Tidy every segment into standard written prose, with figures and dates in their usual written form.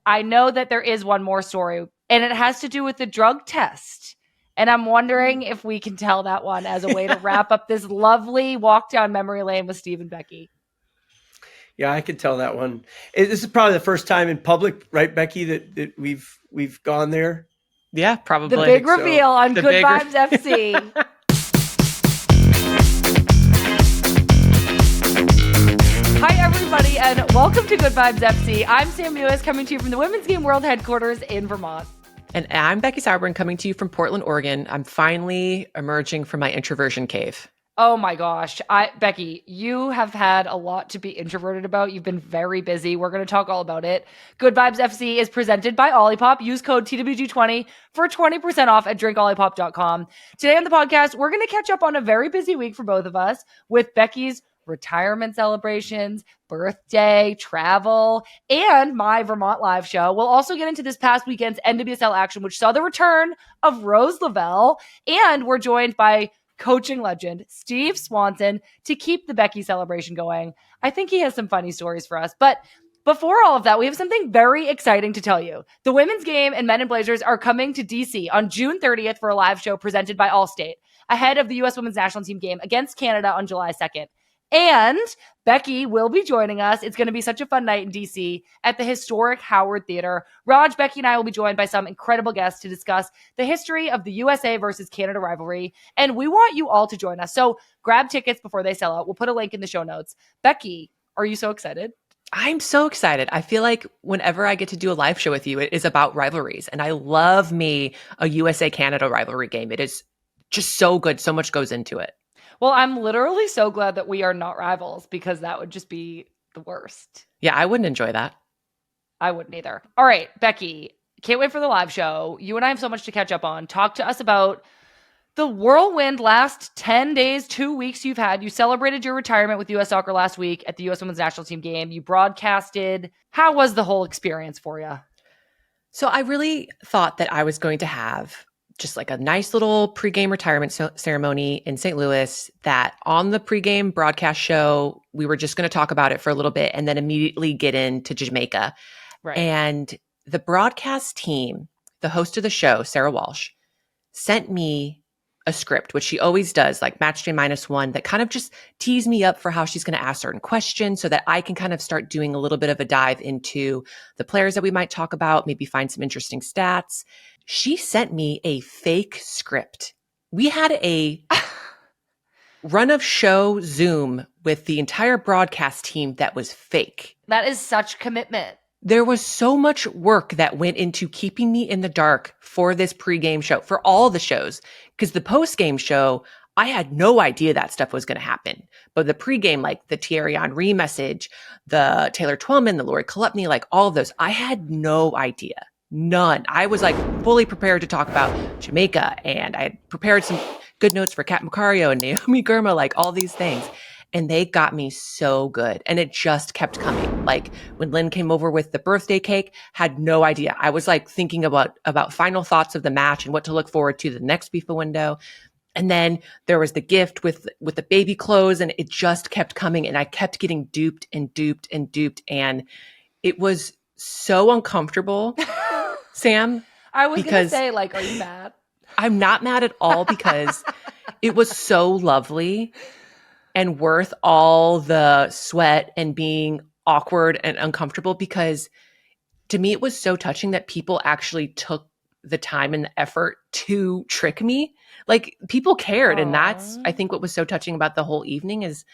I know that there is one more story, and it has to do with the drug test. And I'm wondering if we can tell that one as a way to wrap up this lovely walk down memory lane with Steve and Becky. Yeah, I could tell that one. This is probably the first time in public, right, Becky, that we've gone there. Yeah, probably. The big reveal on Good Vibes FC. Hi, everybody, and welcome to Good Vibes FC. I'm Sam Mewis, coming to you from the Women's Game World Headquarters in Vermont. And I'm Becky Sauerbrunn, coming to you from Portland, Oregon. I'm finally emerging from my introversion cave. Oh my gosh. Becky, you have had a lot to be introverted about. You've been very busy. We're going to talk all about it. Good Vibes FC is presented by Olipop. Use code TWG20 for 20% off at drinkolipop.com. Today on the podcast, we're going to catch up on a very busy week for both of us with Becky's retirement celebrations, birthday, travel, and my Vermont live show. We'll also get into this past weekend's NWSL action, which saw the return of Rose Lavelle. And we're joined by coaching legend Steve Swanson to keep the Becky celebration going. I think he has some funny stories for us. But before all of that, we have something very exciting to tell you. The women's game and Men in Blazers are coming to DC on June 30th for a live show presented by Allstate, ahead of the U.S. Women's National Team game against Canada on July 2nd. And Becky will be joining us. It's going to be such a fun night in DC at the historic Howard Theater. Raj, Becky, and I will be joined by some incredible guests to discuss the history of the USA versus Canada rivalry. And we want you all to join us. So grab tickets before they sell out. We'll put a link in the show notes. Becky, are you so excited? I'm so excited. I feel like whenever I get to do a live show with you, it is about rivalries. And I love me a USA-Canada rivalry game. It is just so good. So much goes into it. Well, I'm literally so glad that we are not rivals, because that would just be the worst. Yeah, I wouldn't enjoy that. I wouldn't either. All right, Becky, can't wait for the live show. You and I have so much to catch up on. Talk to us about the whirlwind last 10 days, 2 weeks you've had. You celebrated your retirement with U.S. Soccer last week at the U.S. Women's National Team game. You broadcasted. How was the whole experience for you? So I really thought that I was going to have just like a nice little pregame retirement ceremony in St. Louis, that on the pregame broadcast show, we were just going to talk about it for a little bit and then immediately get into Jamaica. Right. And the broadcast team, the host of the show, Sarah Walsh, sent me a script, which she always does, like match day -1, that kind of just tees me up for how she's going to ask certain questions so that I can kind of start doing a little bit of a dive into the players that we might talk about, maybe find some interesting stats. She sent me a fake script. We had a run of show Zoom with the entire broadcast team that was fake. That is such commitment. There was so much work that went into keeping me in the dark for this pregame show, for all the shows, because the postgame show, I had no idea that stuff was going to happen. But the pregame, like the Thierry Henry message, the Taylor Twellman, the Lori Kolupny, like all of those, I had no idea. None. I was like fully prepared to talk about Jamaica, and I had prepared some good notes for Kat Macario and Naomi Girma, like all these things. And they got me so good. And it just kept coming. Like when Lynn came over with the birthday cake, had no idea. I was like thinking about final thoughts of the match and what to look forward to the next FIFA window. And then there was the gift with the baby clothes, and it just kept coming. And I kept getting duped and duped and duped. And it was so uncomfortable, Sam. I was going to say, like, are you mad? I'm not mad at all, because it was so lovely and worth all the sweat and being awkward and uncomfortable, because to me, it was so touching that people actually took the time and the effort to trick me. Like, people cared. Aww. And that's, I think, what was so touching about the whole evening, is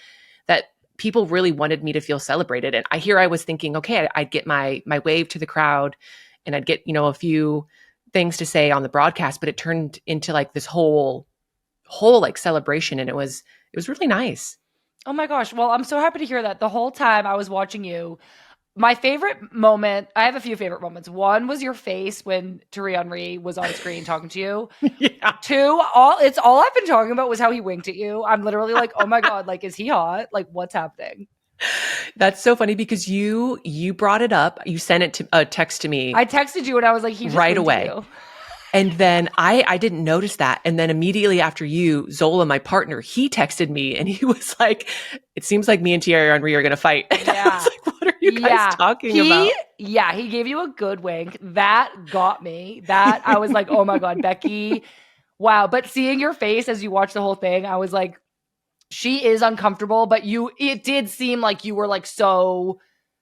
that people really wanted me to feel celebrated. And I was thinking, okay, I'd get my wave to the crowd, and I'd get, a few things to say on the broadcast, but it turned into like this whole like celebration. And it was really nice. Oh my gosh. Well, I'm so happy to hear that. The whole time I was watching you, my favorite moment, I have a few favorite moments. One was your face when Thierry Henry was on screen talking to you. Yeah. Two, all I've been talking about was how he winked at you. I'm literally like, oh my God, like, is he hot? Like, what's happening? That's so funny, because you brought it up. You sent it to a text to me. I texted you and I was like, he just right away. And then I didn't notice that. And then immediately after you, Zola, my partner, he texted me and he was like, it seems like me and Thierry Henry are going to fight. And I was like, what are you guys talking about? Yeah, he gave you a good wink. That got me. That I was like, oh my God, Becky. Wow. But seeing your face as you watch the whole thing, I was like, she is uncomfortable, but it did seem like you were like so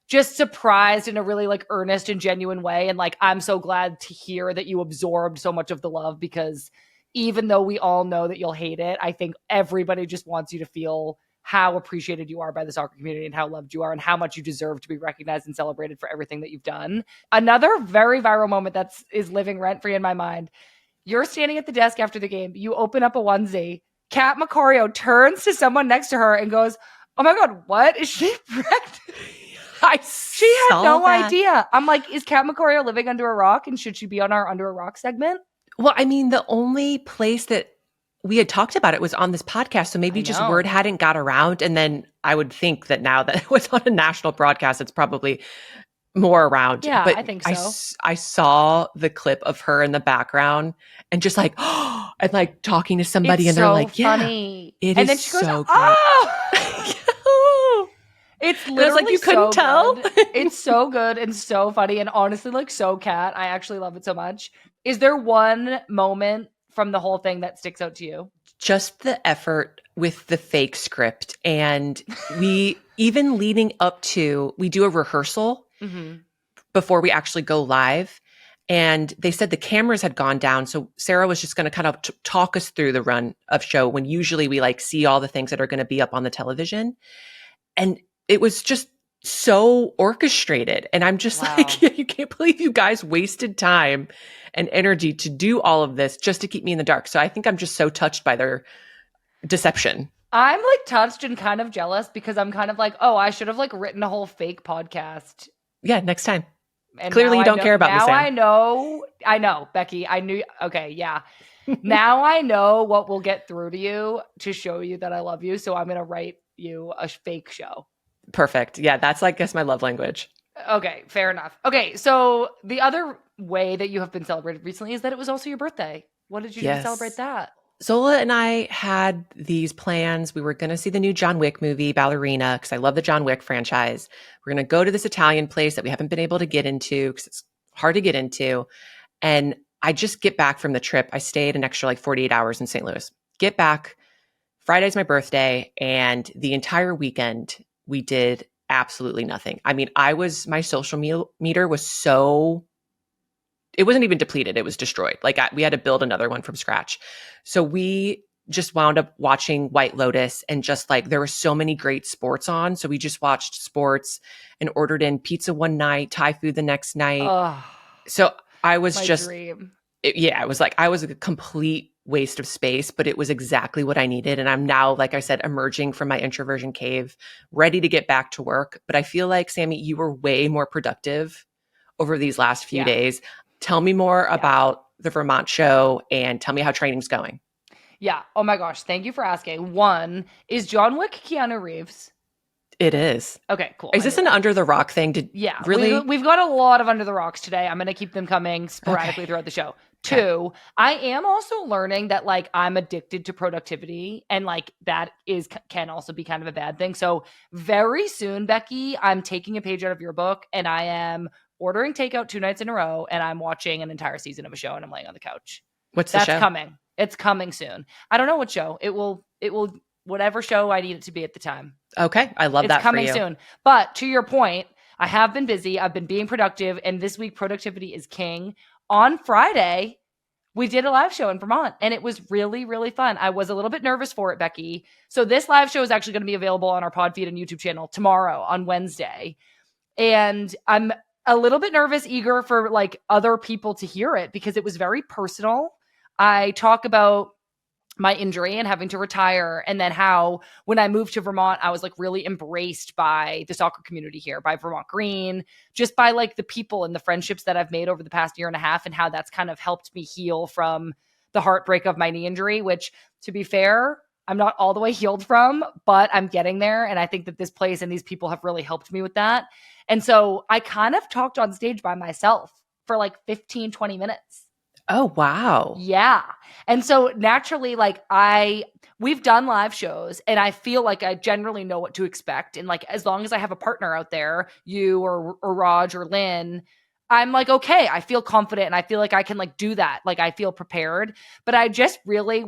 just surprised in a really like earnest and genuine way. And like, I'm so glad to hear that you absorbed so much of the love, because even though we all know that you'll hate it, I think everybody just wants you to feel how appreciated you are by the soccer community and how loved you are and how much you deserve to be recognized and celebrated for everything that you've done. Another very viral moment is living rent free in my mind. You're standing at the desk after the game. You open up a onesie. Kat Macario turns to someone next to her and goes, oh my God, what? Is she pregnant? She had no idea. I'm like, is Kat Macario living under a rock? And should she be on our Under a Rock segment? Well, I mean, the only place that we had talked about it was on this podcast. So maybe just word hadn't got around. And then I would think that now that it was on a national broadcast, it's probably more around. Yeah, but I think so. I saw the clip of her in the background and just like, and like talking to somebody, and they're like, funny. Yeah, and then she goes, so oh, it's literally like, you couldn't tell. It's so good and so funny, and honestly, like so Kat. I actually love it so much. Is there one moment from the whole thing that sticks out to you? Just the effort with the fake script, and we even leading up to, we do a rehearsal before we actually go live. And they said the cameras had gone down. So Sarah was just going to kind of talk us through the run of show, when usually we like see all the things that are going to be up on the television. And it was just so orchestrated. And I'm just like, you can't believe you guys wasted time and energy to do all of this just to keep me in the dark. So I think I'm just so touched by their deception. I'm like touched and kind of jealous, because I'm kind of like, oh, I should have like written a whole fake podcast. Yeah, next time. And clearly you don't care about me, Sam. I know, Becky. I knew. Okay, yeah. Now I know what will get through to you to show you that I love you. So I'm going to write you a fake show. Perfect. Yeah, that's, I guess, my love language. Okay, fair enough. Okay, so the other way that you have been celebrated recently is that it was also your birthday. What did you do to celebrate that? Zola and I had these plans. We were going to see the new John Wick movie, Ballerina, because I love the John Wick franchise. We're going to go to this Italian place that we haven't been able to get into because it's hard to get into. And I just get back from the trip. I stayed an extra like 48 hours in St. Louis. Get back. Friday's my birthday. And the entire weekend, we did absolutely nothing. I mean, my social meter was so, it wasn't even depleted. It was destroyed. Like we had to build another one from scratch. So we just wound up watching White Lotus, and just like there were so many great sports on. So we just watched sports and ordered in pizza one night, Thai food the next night. So I was dream. It was like I was a complete waste of space, but it was exactly what I needed. And I'm now, like I said, emerging from my introversion cave, ready to get back to work. But I feel like, Sammy, you were way more productive over these last few days. Tell me more about the Vermont show and tell me how training's going. Yeah. Oh my gosh. Thank you for asking. One, is John Wick Keanu Reeves? It is. Okay, cool. Is this an Under the Rock thing? Really? We've got a lot of Under the Rocks today. I'm going to keep them coming sporadically throughout the show. Two, I am also learning that like I'm addicted to productivity, and like that can also be kind of a bad thing. So very soon, Becky, I'm taking a page out of your book, and I am ordering takeout 2 nights in a row, and I'm watching an entire season of a show, and I'm laying on the couch. What's the show? That's coming. It's coming soon. I don't know what show. It will whatever show I need it to be at the time. Okay. I love that for you. It's coming soon. But to your point, I have been busy. I've been being productive, and this week productivity is king. On Friday, we did a live show in Vermont, and it was really, really fun. I was a little bit nervous for it, Becky. So this live show is actually going to be available on our Podfeed and YouTube channel tomorrow on Wednesday. And I'm a little bit nervous, eager for like other people to hear it, because it was very personal. I talk about my injury and having to retire, and then how when I moved to Vermont, I was like really embraced by the soccer community here, by Vermont Green, just by like the people and the friendships that I've made over the past year and a half, and how that's kind of helped me heal from the heartbreak of my knee injury, which, to be fair, I'm not all the way healed from, but I'm getting there. And I think that this place and these people have really helped me with that. And so I kind of talked on stage by myself for like 15, 20 minutes. Oh, wow. Yeah. And so naturally, like we've done live shows and I feel like I generally know what to expect. And like, as long as I have a partner out there, you or Raj or Lynn, I'm like, okay, I feel confident and I feel like I can like do that. Like I feel prepared, but I just really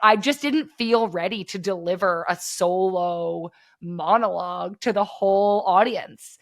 I just didn't feel ready to deliver a solo monologue to the whole audience.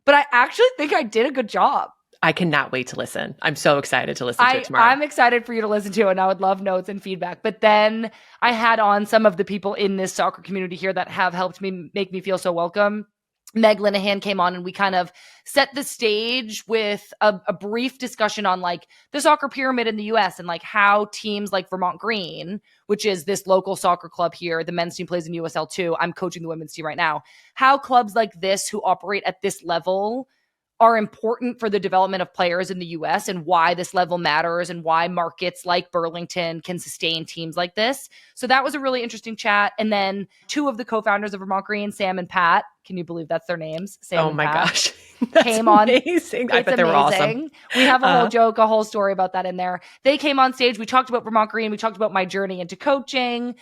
But I actually think I did a good job. I cannot wait to listen. I'm so excited to listen to it tomorrow. I'm excited for you to listen to it, and I would love notes and feedback. But then I had on some of the people in this soccer community here that have helped me make me feel so welcome. Meg Linehan came on and we kind of set the stage with a brief discussion on like the soccer pyramid in the US and like how teams like Vermont Green, which is this local soccer club here, the men's team plays in USL too. I'm coaching the women's team right now. How clubs like this who operate at this level are important for the development of players in the US and why this level matters and why markets like Burlington can sustain teams like this. So that was a really interesting chat. And then two of the co-founders of Vermont Green, Sam and Pat, can you believe that's their names? Sam and Pat, gosh. That's came on. Amazing. I bet they were awesome. We have a whole joke, a whole story about that in there. They came on stage. We talked about Vermont Green. We talked about my journey into coaching.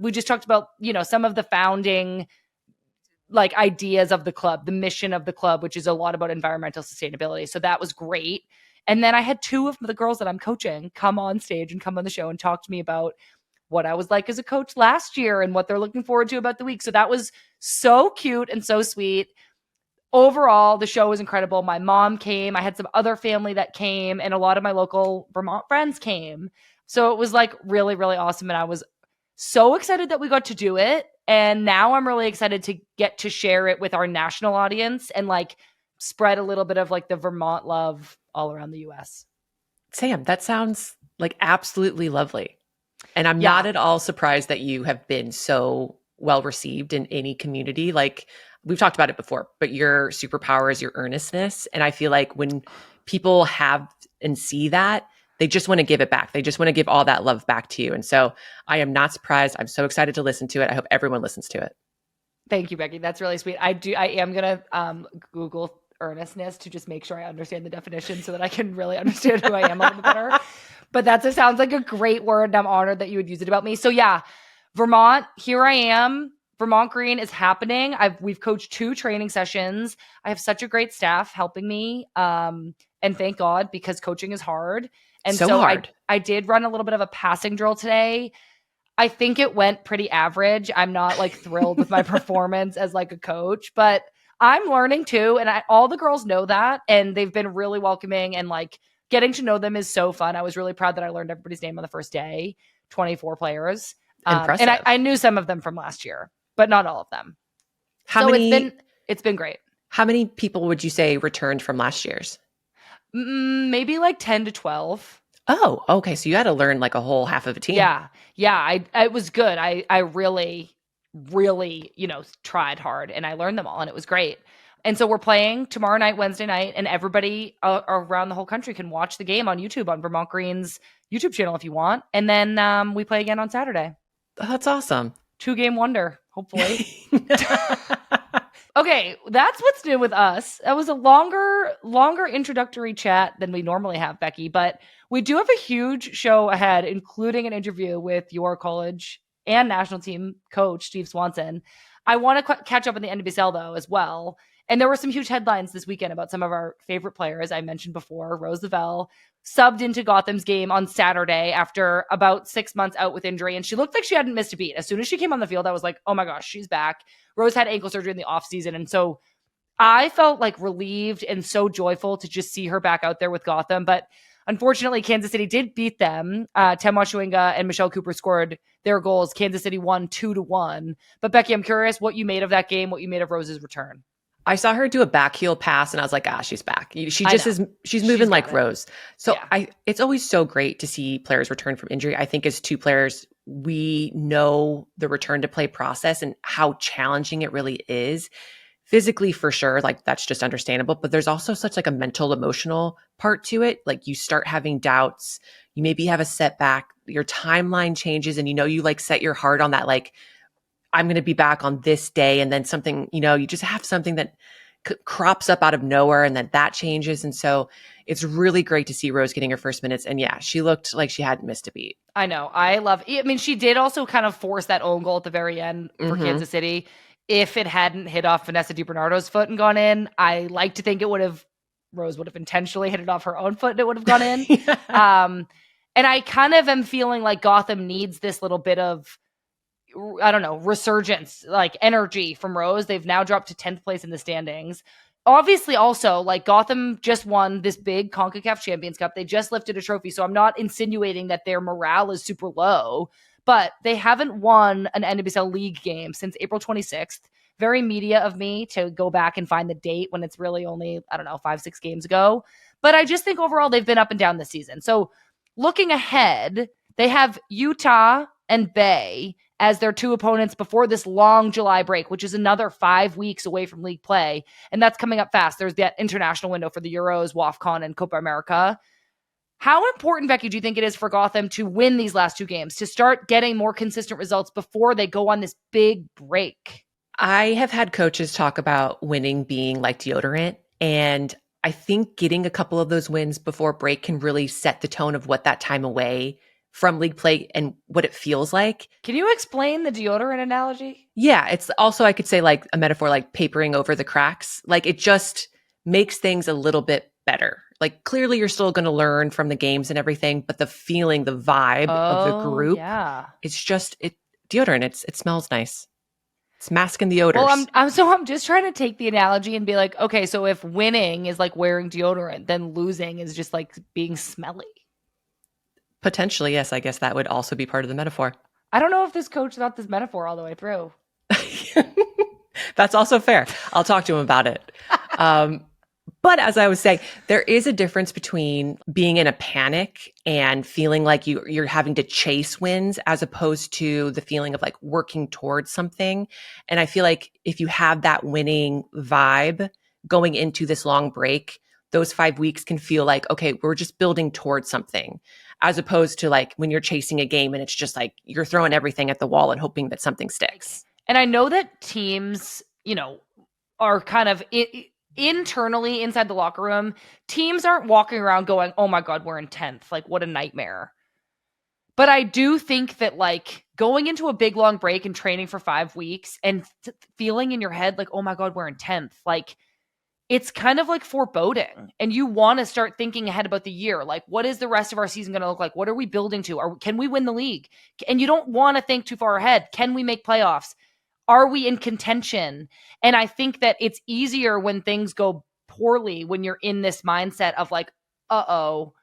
We just talked about, some of the founding like ideas of the club, the mission of the club, which is a lot about environmental sustainability. So that was great. And then I had two of the girls that I'm coaching come on stage and come on the show and talk to me about what I was like as a coach last year and what they're looking forward to about the week. So that was so cute and so sweet. Overall, the show was incredible. My mom came. I had some other family that came and a lot of my local Vermont friends came. So it was like really, really awesome. And I was so excited that we got to do it. And now I'm really excited to get to share it with our national audience and like spread a little bit of like the Vermont love all around the US. Sam, that sounds like absolutely lovely. And I'm not at all surprised that you have been so well received in any community. Like we've talked about it before, but your superpower is your earnestness. And I feel like when people have and see that, they just want to give it back. They just want to give all that love back to you. And so I am not surprised. I'm so excited to listen to it. I hope everyone listens to it. Thank you, Becky. That's really sweet. I am going to Google earnestness to just make sure I understand the definition so that I can really understand who I am a little bit better. But it sounds like a great word. And I'm honored that you would use it about me. So yeah, Vermont, here I am. Vermont Green is happening. We've coached 2 training sessions. I have such a great staff helping me. And thank God, because coaching is hard. And so hard. I did run a little bit of a passing drill today. I think it went pretty average. I'm not like thrilled with my performance as like a coach, but I'm learning too. And all the girls know that. And they've been really welcoming and like getting to know them is so fun. I was really proud that I learned everybody's name on the first day, 24 players. Impressive. And I knew some of them from last year, but not all of them. It's been great. How many people would you say returned from last year's? Maybe like 10 to 12. Oh, okay. So you had to learn like a whole half of a team. Yeah. It was good. I really, really, tried hard and I learned them all and it was great. And so we're playing tomorrow night, Wednesday night, and everybody around the whole country can watch the game on YouTube on Vermont Green's YouTube channel if you want. And then we play again on Saturday. Oh, that's awesome. 2-game wonder, hopefully. Okay, that's what's new with us. That was a longer introductory chat than we normally have, Becky, but we do have a huge show ahead, including an interview with your college and national team coach, Steve Swanson. I want to catch up on the NWSL, though, as well. And there were some huge headlines this weekend about some of our favorite players. I mentioned before, Rose Lavelle subbed into Gotham's game on Saturday after about 6 months out with injury. And she looked like she hadn't missed a beat. As soon as she came on the field, I was like, oh my gosh, she's back. Rose had ankle surgery in the offseason. And so I felt like relieved and so joyful to just see her back out there with Gotham. But unfortunately, Kansas City did beat them. Temwa Chewinga and Michelle Cooper scored their goals. Kansas City won 2-1. But Becky, I'm curious what you made of that game, what you made of Rose's return. I saw her do a backheel pass and I was like, she's back. She's moving like Rose. So yeah. It's always so great to see players return from injury. I think as 2 players, we know the return to play process and how challenging it really is. Physically, for sure, like that's just understandable. But there's also such like a mental, emotional part to it. Like you start having doubts, you maybe have a setback, your timeline changes, and you like set your heart on that, like, I'm going to be back on this day. And then something, you just have something that crops up out of nowhere and then that changes. And so it's really great to see Rose getting her first minutes. And yeah, she looked like she hadn't missed a beat. I know. I mean, she did also kind of force that own goal at the very end for Kansas City. If it hadn't hit off Vanessa DiBernardo's foot and gone in, I like to think Rose would have intentionally hit it off her own foot and it would have gone in. And I kind of am feeling like Gotham needs this little bit of, I don't know, resurgence, like energy from Rose. They've now dropped to 10th place in the standings. Obviously, also, like Gotham just won this big CONCACAF Champions Cup. They just lifted a trophy. So I'm not insinuating that their morale is super low, but they haven't won an NWSL League game since April 26th. Very media of me to go back and find the date when it's really only, I don't know, 5-6 games ago. But I just think overall they've been up and down this season. So looking ahead, they have Utah and Bay as their two opponents before this long July break, which is another 5 weeks away from league play. And that's coming up fast. There's that international window for the Euros, WAFCON, and Copa America. How important, Becky, do you think it is for Gotham to win these last 2 games, to start getting more consistent results before they go on this big break? I have had coaches talk about winning being like deodorant. And I think getting a couple of those wins before break can really set the tone of what that time away from league play and what it feels like. Can you explain the deodorant analogy? Yeah, it's also, I could say like a metaphor, like papering over the cracks. Like it just makes things a little bit better. Like clearly you're still going to learn from the games and everything, but the feeling, the vibe of the group, it's just deodorant. It smells nice. It's masking the odors. Well, I'm just trying to take the analogy and be like, okay, so if winning is like wearing deodorant, then losing is just like being smelly. Potentially, yes. I guess that would also be part of the metaphor. I don't know if this coach thought this metaphor all the way through. That's also fair. I'll talk to him about it. But as I was saying, there is a difference between being in a panic and feeling like you're having to chase wins as opposed to the feeling of like working towards something. And I feel like if you have that winning vibe going into this long break, those 5 weeks can feel like, okay, we're just building towards something, as opposed to like when you're chasing a game and it's just like you're throwing everything at the wall and hoping that something sticks. And I know that teams, are kind of internally inside the locker room, teams aren't walking around going, oh my God, we're in 10th. Like, what a nightmare. But I do think that like going into a big long break and training for 5 weeks and feeling in your head like, oh my God, we're in 10th. Like, it's kind of like foreboding. And you want to start thinking ahead about the year. Like, what is the rest of our season going to look like? What are we building to? Can we win the league? And you don't want to think too far ahead. Can we make playoffs? Are we in contention? And I think that it's easier when things go poorly when you're in this mindset of like, uh-oh,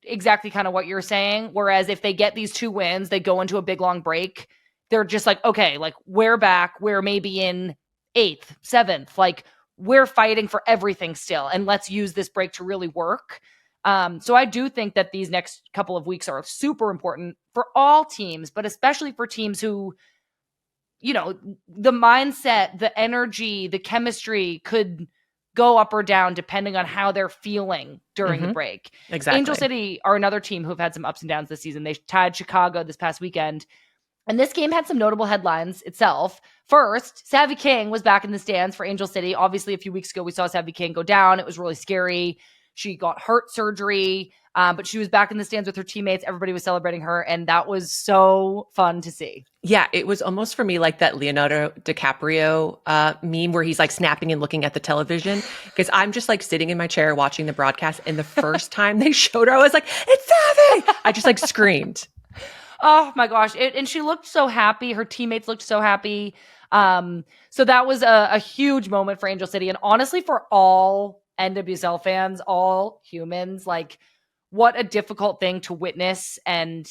exactly kind of what you're saying. Whereas if they get these 2 wins, they go into a big long break, they're just like, okay, like we're back. We're maybe in 8th, 7th. Like we're fighting for everything still. And let's use this break to really work. So I do think that these next couple of weeks are super important for all teams, but especially for teams who, the mindset, the energy, the chemistry could go up or down depending on how they're feeling during the break. Exactly. Angel City are another team who've had some ups and downs this season. They tied Chicago this past weekend. And this game had some notable headlines itself. First, Savvy King was back in the stands for Angel City. Obviously, a few weeks ago, we saw Savvy King go down. It was really scary. She got heart surgery, but she was back in the stands with her teammates. Everybody was celebrating her, and that was so fun to see. Yeah, it was almost for me like that Leonardo DiCaprio meme where he's like snapping and looking at the television, because I'm just like sitting in my chair watching the broadcast, and the first time they showed her, I was like, it's Savvy! I just like screamed. Oh my gosh. And she looked so happy. Her teammates looked so happy. So that was a huge moment for Angel City. And honestly, for all NWSL fans, all humans, like what a difficult thing to witness and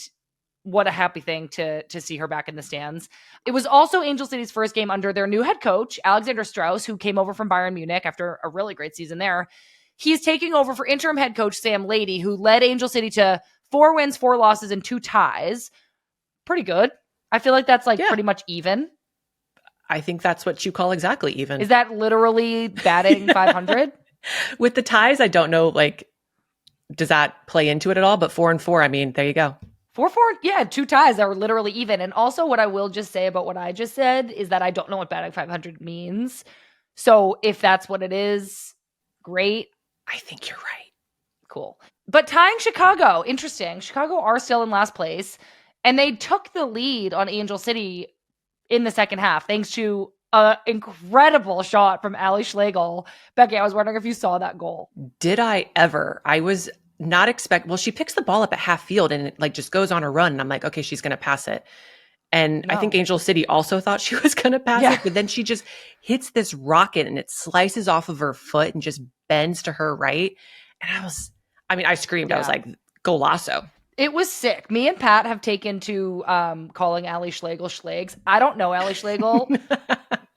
what a happy thing to see her back in the stands. It was also Angel City's first game under their new head coach, Alexander Strauss, who came over from Bayern Munich after a really great season there. He's taking over for interim head coach Sam Lady, who led Angel City to 4 wins, 4 losses, and 2 ties. Pretty good. I feel like that's pretty much even. I think that's what you call exactly even. Is that literally batting 500? With the ties, I don't know, does that play into it at all? But 4-4, I mean, there you go. 4-4, yeah, 2 ties that were literally even. And also what I will just say about what I just said is that I don't know what batting 500 means. So if that's what it is, great. I think you're right. Cool. But tying Chicago, interesting. Chicago are still in last place, and they took the lead on Angel City in the second half, thanks to an incredible shot from Ali Schlegel. Becky, I was wondering if you saw that goal. Did I ever? I was not well, she picks the ball up at half field and it like just goes on a run. And I'm like, okay, she's going to pass it. And I think Angel City also thought she was going to pass it, but then she just hits this rocket and it slices off of her foot and just bends to her right. And I screamed. I was like, golazo. It was sick. Me and Pat have taken to calling Ali Schlegel Schlegs. I don't know Ali Schlegel.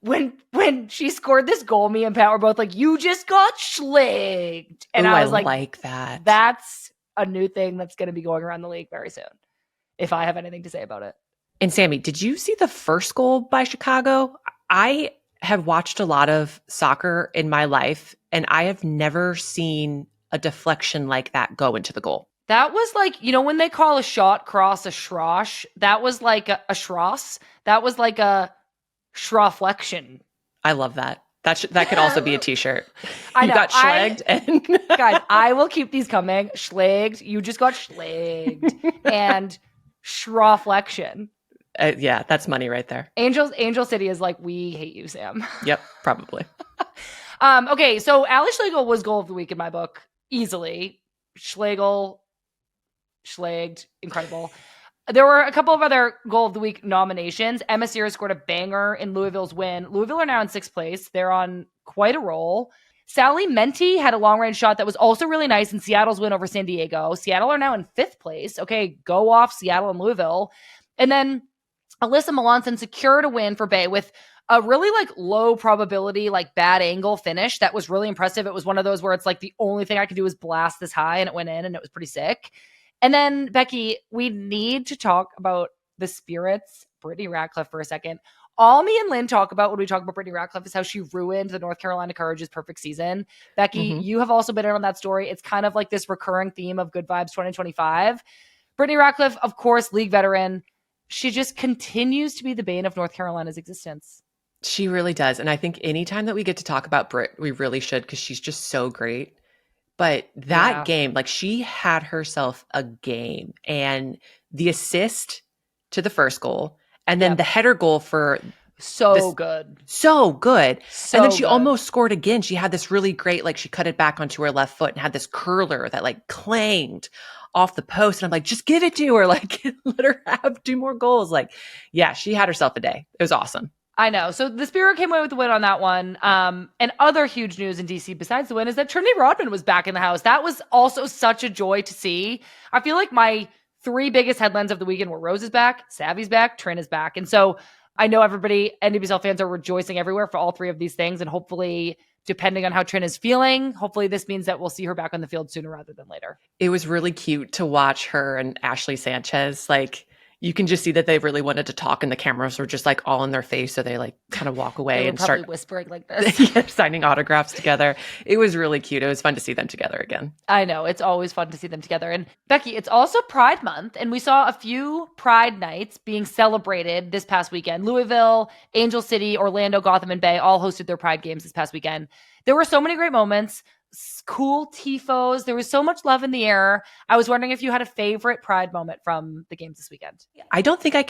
When she scored this goal, me and Pat were both like, you just got schlegged. And I was like that. That's a new thing that's going to be going around the league very soon, if I have anything to say about it. And Sammy, did you see the first goal by Chicago? I have watched a lot of soccer in my life, and I have never seen a deflection like that go into the goal. That was like, when they call a shot cross a schrosh, that was like a schross. That was like a schroflection. I love that. That could also be a t-shirt. I know. You got schlegged. Guys, I will keep these coming. Schlegged. You just got schlegged. And schroflection. Yeah, that's money right there. Angel City is like, we hate you, Sam. Yep, probably. Okay, so Ali Schlegel was goal of the week in my book, easily. Schlegel, schlegged, incredible. There were a couple of other goal of the week nominations. Emma Sears scored a banger in Louisville's win. Louisville are now in 6th place. They're on quite a roll. Sally Menti had a long-range shot that was also really nice in Seattle's win over San Diego. Seattle are now in 5th place. Okay, go off Seattle and Louisville. And then Alyssa Melanson secured a win for Bay with a really low probability, bad angle finish. That was really impressive. It was one of those where it's the only thing I could do is blast this high, and it went in, and it was pretty sick. And then, Becky, we need to talk about the Spirits, Brittany Ratcliffe, for a second. All me and Lynn talk about when we talk about Brittany Ratcliffe is how she ruined the North Carolina Courage's perfect season. Becky, you have also been in on that story. It's kind of like this recurring theme of Good Vibes 2025. Brittany Ratcliffe, of course, league veteran. She just continues to be the bane of North Carolina's existence. She really does. And I think anytime that we get to talk about Britt, we really should, because she's just so great. But that game, she had herself a game. And the assist to the first goal, and then the header goal for good. So good. And then she almost scored again. She had this really great, she cut it back onto her left foot and had this curler that clanged off the post. And I'm like, just give it to her. Let her have 2 more goals. She had herself a day. It was awesome. I know. So the Spirit came away with the win on that one. And other huge news in DC besides the win is that Trinity Rodman was back in the house. That was also such a joy to see. I feel like my 3 biggest headlines of the weekend were Rose is back, Savvy's back, Trin is back. And so I know everybody, NWSL fans, are rejoicing everywhere for all 3 of these things. And hopefully, depending on how Trin is feeling, hopefully this means that we'll see her back on the field sooner rather than later. It was really cute to watch her and Ashley Sanchez. You can just see that they really wanted to talk, and the cameras were just all in their face. So they kind of walk away and start whispering like this. Signing autographs together. It was really cute. It was fun to see them together again. I know. It's always fun to see them together. And Becky, it's also Pride Month, and we saw a few Pride nights being celebrated this past weekend. Louisville, Angel City, Orlando, Gotham, and Bay all hosted their Pride games this past weekend. There were so many great moments. Cool tifos. There was so much love in the air. I was wondering if you had a favorite Pride moment from the games this weekend. I don't think I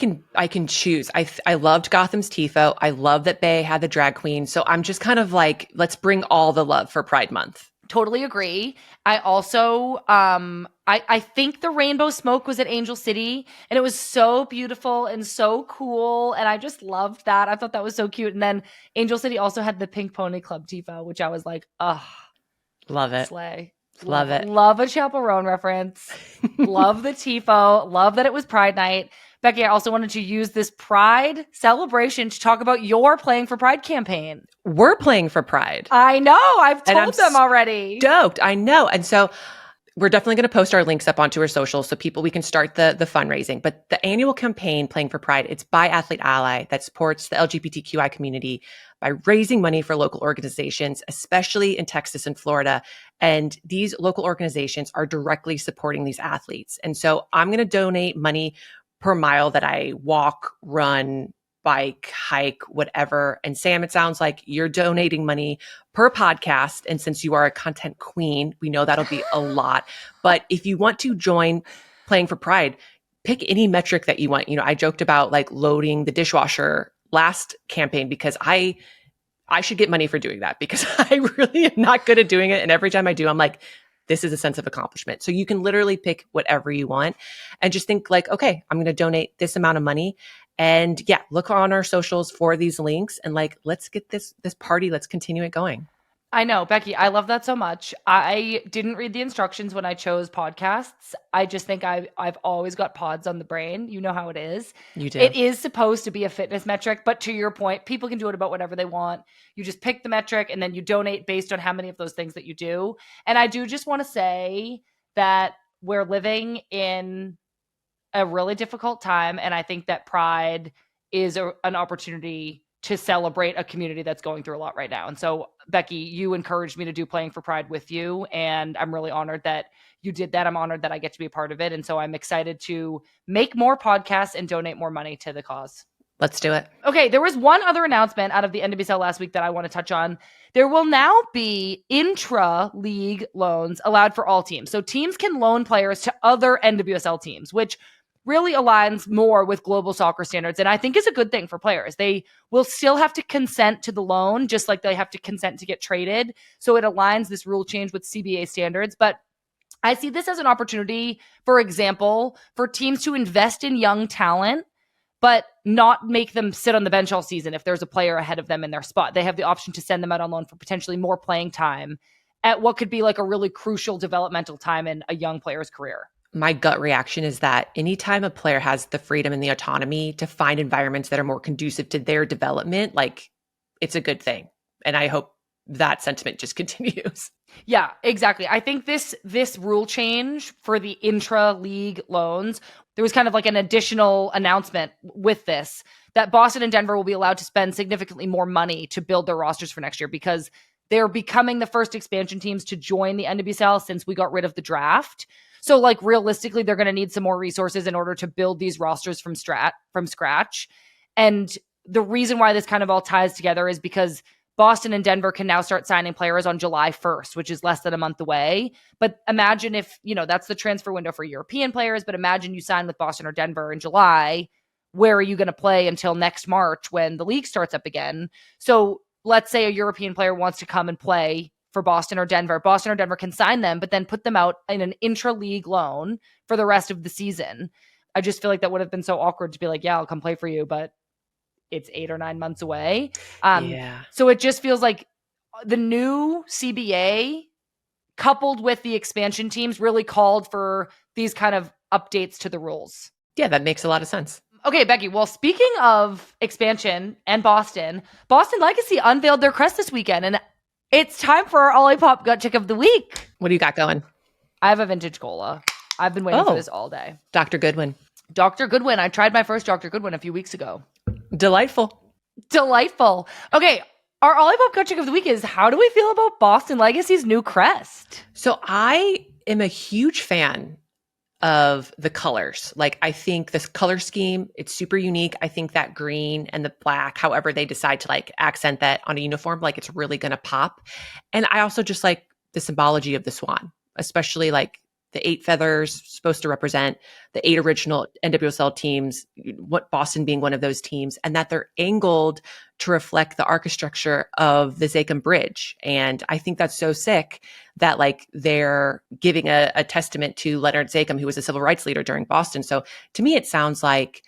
can choose. I loved Gotham's tifo. I love that Bay had the drag queen. So I'm just kind of let's bring all the love for Pride Month. Totally agree. I also, I think the rainbow smoke was at Angel City, and it was so beautiful and so cool. And I just loved that. I thought that was so cute. And then Angel City also had the Pink Pony Club tifo, which I was like, ugh. Love it. Slay. Love it. Love a chaperone reference. Love the tifo. Love that it was Pride Night. Becky, I also wanted to use this Pride celebration to talk about your Playing for Pride campaign. We're playing for Pride. I know. I've told them already. Stoked. I know. And so we're definitely going to post our links up onto our socials so we can start the fundraising. But the annual campaign, Playing for Pride, it's by Athlete Ally that supports the LGBTQI community by raising money for local organizations, especially in Texas and Florida. And these local organizations are directly supporting these athletes. And so I'm going to donate money per mile that I walk, run, bike, hike, whatever. And Sam, it sounds like you're donating money per podcast. And since you are a content queen, we know that'll be a lot. But if you want to join Playing for Pride, pick any metric that you want. You know, I joked about like loading the dishwasher last campaign because I should get money for doing that because I really am not good at doing it. And every time I do, I'm like, this is a sense of accomplishment. So you can literally pick whatever you want and just think like, okay, I'm going to donate this amount of money. And yeah, look on our socials for these links and like, let's get this party. Let's continue it going. I know, Becky, I love that so much. I didn't read the instructions when I chose podcasts. I just think I've always got pods on the brain. You know how it is. You do. It is supposed to be a fitness metric, but to your point, people can do it about whatever they want. You just pick the metric and then you donate based on how many of those things that you do. And I do just want to say that we're living in a really difficult time. And I think that Pride is an opportunity to celebrate a community that's going through a lot right now. And so, Becky, you encouraged me to do Playing for Pride with you. And I'm really honored that you did that. I'm honored that I get to be a part of it. And so I'm excited to make more podcasts and donate more money to the cause. Let's do it. Okay, there was one other announcement out of the NWSL last week that I want to touch on. There will now be intra-league loans allowed for all teams. So teams can loan players to other NWSL teams, which really aligns more with global soccer standards. And I think is a good thing for players. They will still have to consent to the loan, just like they have to consent to get traded. So it aligns this rule change with CBA standards. But I see this as an opportunity, for example, for teams to invest in young talent, but not make them sit on the bench all season if there's a player ahead of them in their spot. They have the option to send them out on loan for potentially more playing time at what could be like a really crucial developmental time in a young player's career. My gut reaction is that anytime a player has the freedom and the autonomy to find environments that are more conducive to their development, like it's a good thing. And I hope that sentiment just continues. Yeah, exactly. I think this rule change for the intra-league loans, there was kind of like an additional announcement with this that Boston and Denver will be allowed to spend significantly more money to build their rosters for next year because they're becoming the first expansion teams to join the NWSL since we got rid of the draft. So like realistically, they're going to need some more resources in order to build these rosters from scratch. And the reason why this kind of all ties together is because Boston and Denver can now start signing players on July 1st, which is less than a month away. But imagine if, that's the transfer window for European players, but imagine you sign with Boston or Denver in July. Where are you going to play until next March when the league starts up again? So let's say a European player wants to come and play for Boston or Denver. Boston or Denver can sign them, but then put them out in an intra-league loan for the rest of the season. I just feel like that would have been so awkward to be like, yeah, I'll come play for you, but it's 8 or 9 months away. So it just feels like the new CBA coupled with the expansion teams really called for these kind of updates to the rules. Yeah, that makes a lot of sense. Okay, Becky, well, speaking of expansion and Boston Legacy unveiled their crest this weekend, and it's time for our Olipop Gut Check of the Week. What do you got going? I have a vintage cola. I've been waiting for this all day. Dr. Goodwin. Dr. Goodwin. I tried my first Dr. Goodwin a few weeks ago. Delightful. Okay, our Olipop Gut Check of the Week is, how do we feel about Boston Legacy's new crest? So I am a huge fan of the colors. Like, I think this color scheme, it's super unique. I think that green and the black, however they decide to like accent that on a uniform, like it's really going to pop. And I also just like the symbology of the swan, especially like the 8 feathers supposed to represent the 8 original NWSL teams, what Boston being one of those teams, and that they're angled to reflect the architecture of the Zakim Bridge. And I think that's so sick that like they're giving a testament to Leonard Zakim, who was a civil rights leader during Boston. So to me, it sounds like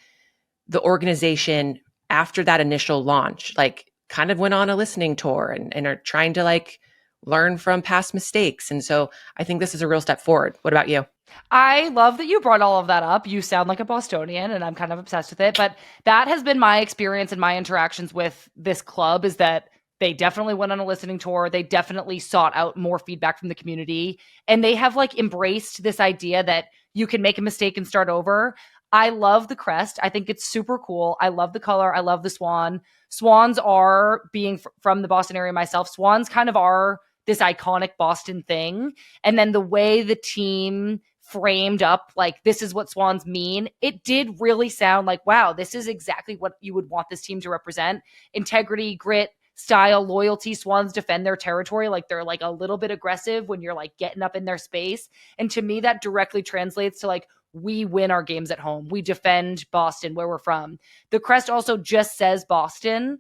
the organization after that initial launch, like kind of went on a listening tour and are trying to like learn from past mistakes. And so I think this is a real step forward. What about you? I love that you brought all of that up. You sound like a Bostonian, and I'm kind of obsessed with it. But that has been my experience and my interactions with this club, is that they definitely went on a listening tour. They definitely sought out more feedback from the community. And they have like embraced this idea that you can make a mistake and start over. I love the crest. I think it's super cool. I love the color. I love the swan. Swans are, being from the Boston area myself, swans kind of are this iconic Boston thing. And then the way the team framed up like this is what Swans mean, it did really sound like, wow, this is exactly what you would want this team to represent. Integrity, grit, style, loyalty. Swans defend their territory. Like they're like a little bit aggressive when you're like getting up in their space. And to me, that directly translates to like, we win our games at home. We defend Boston, where we're from. The crest also just says Boston.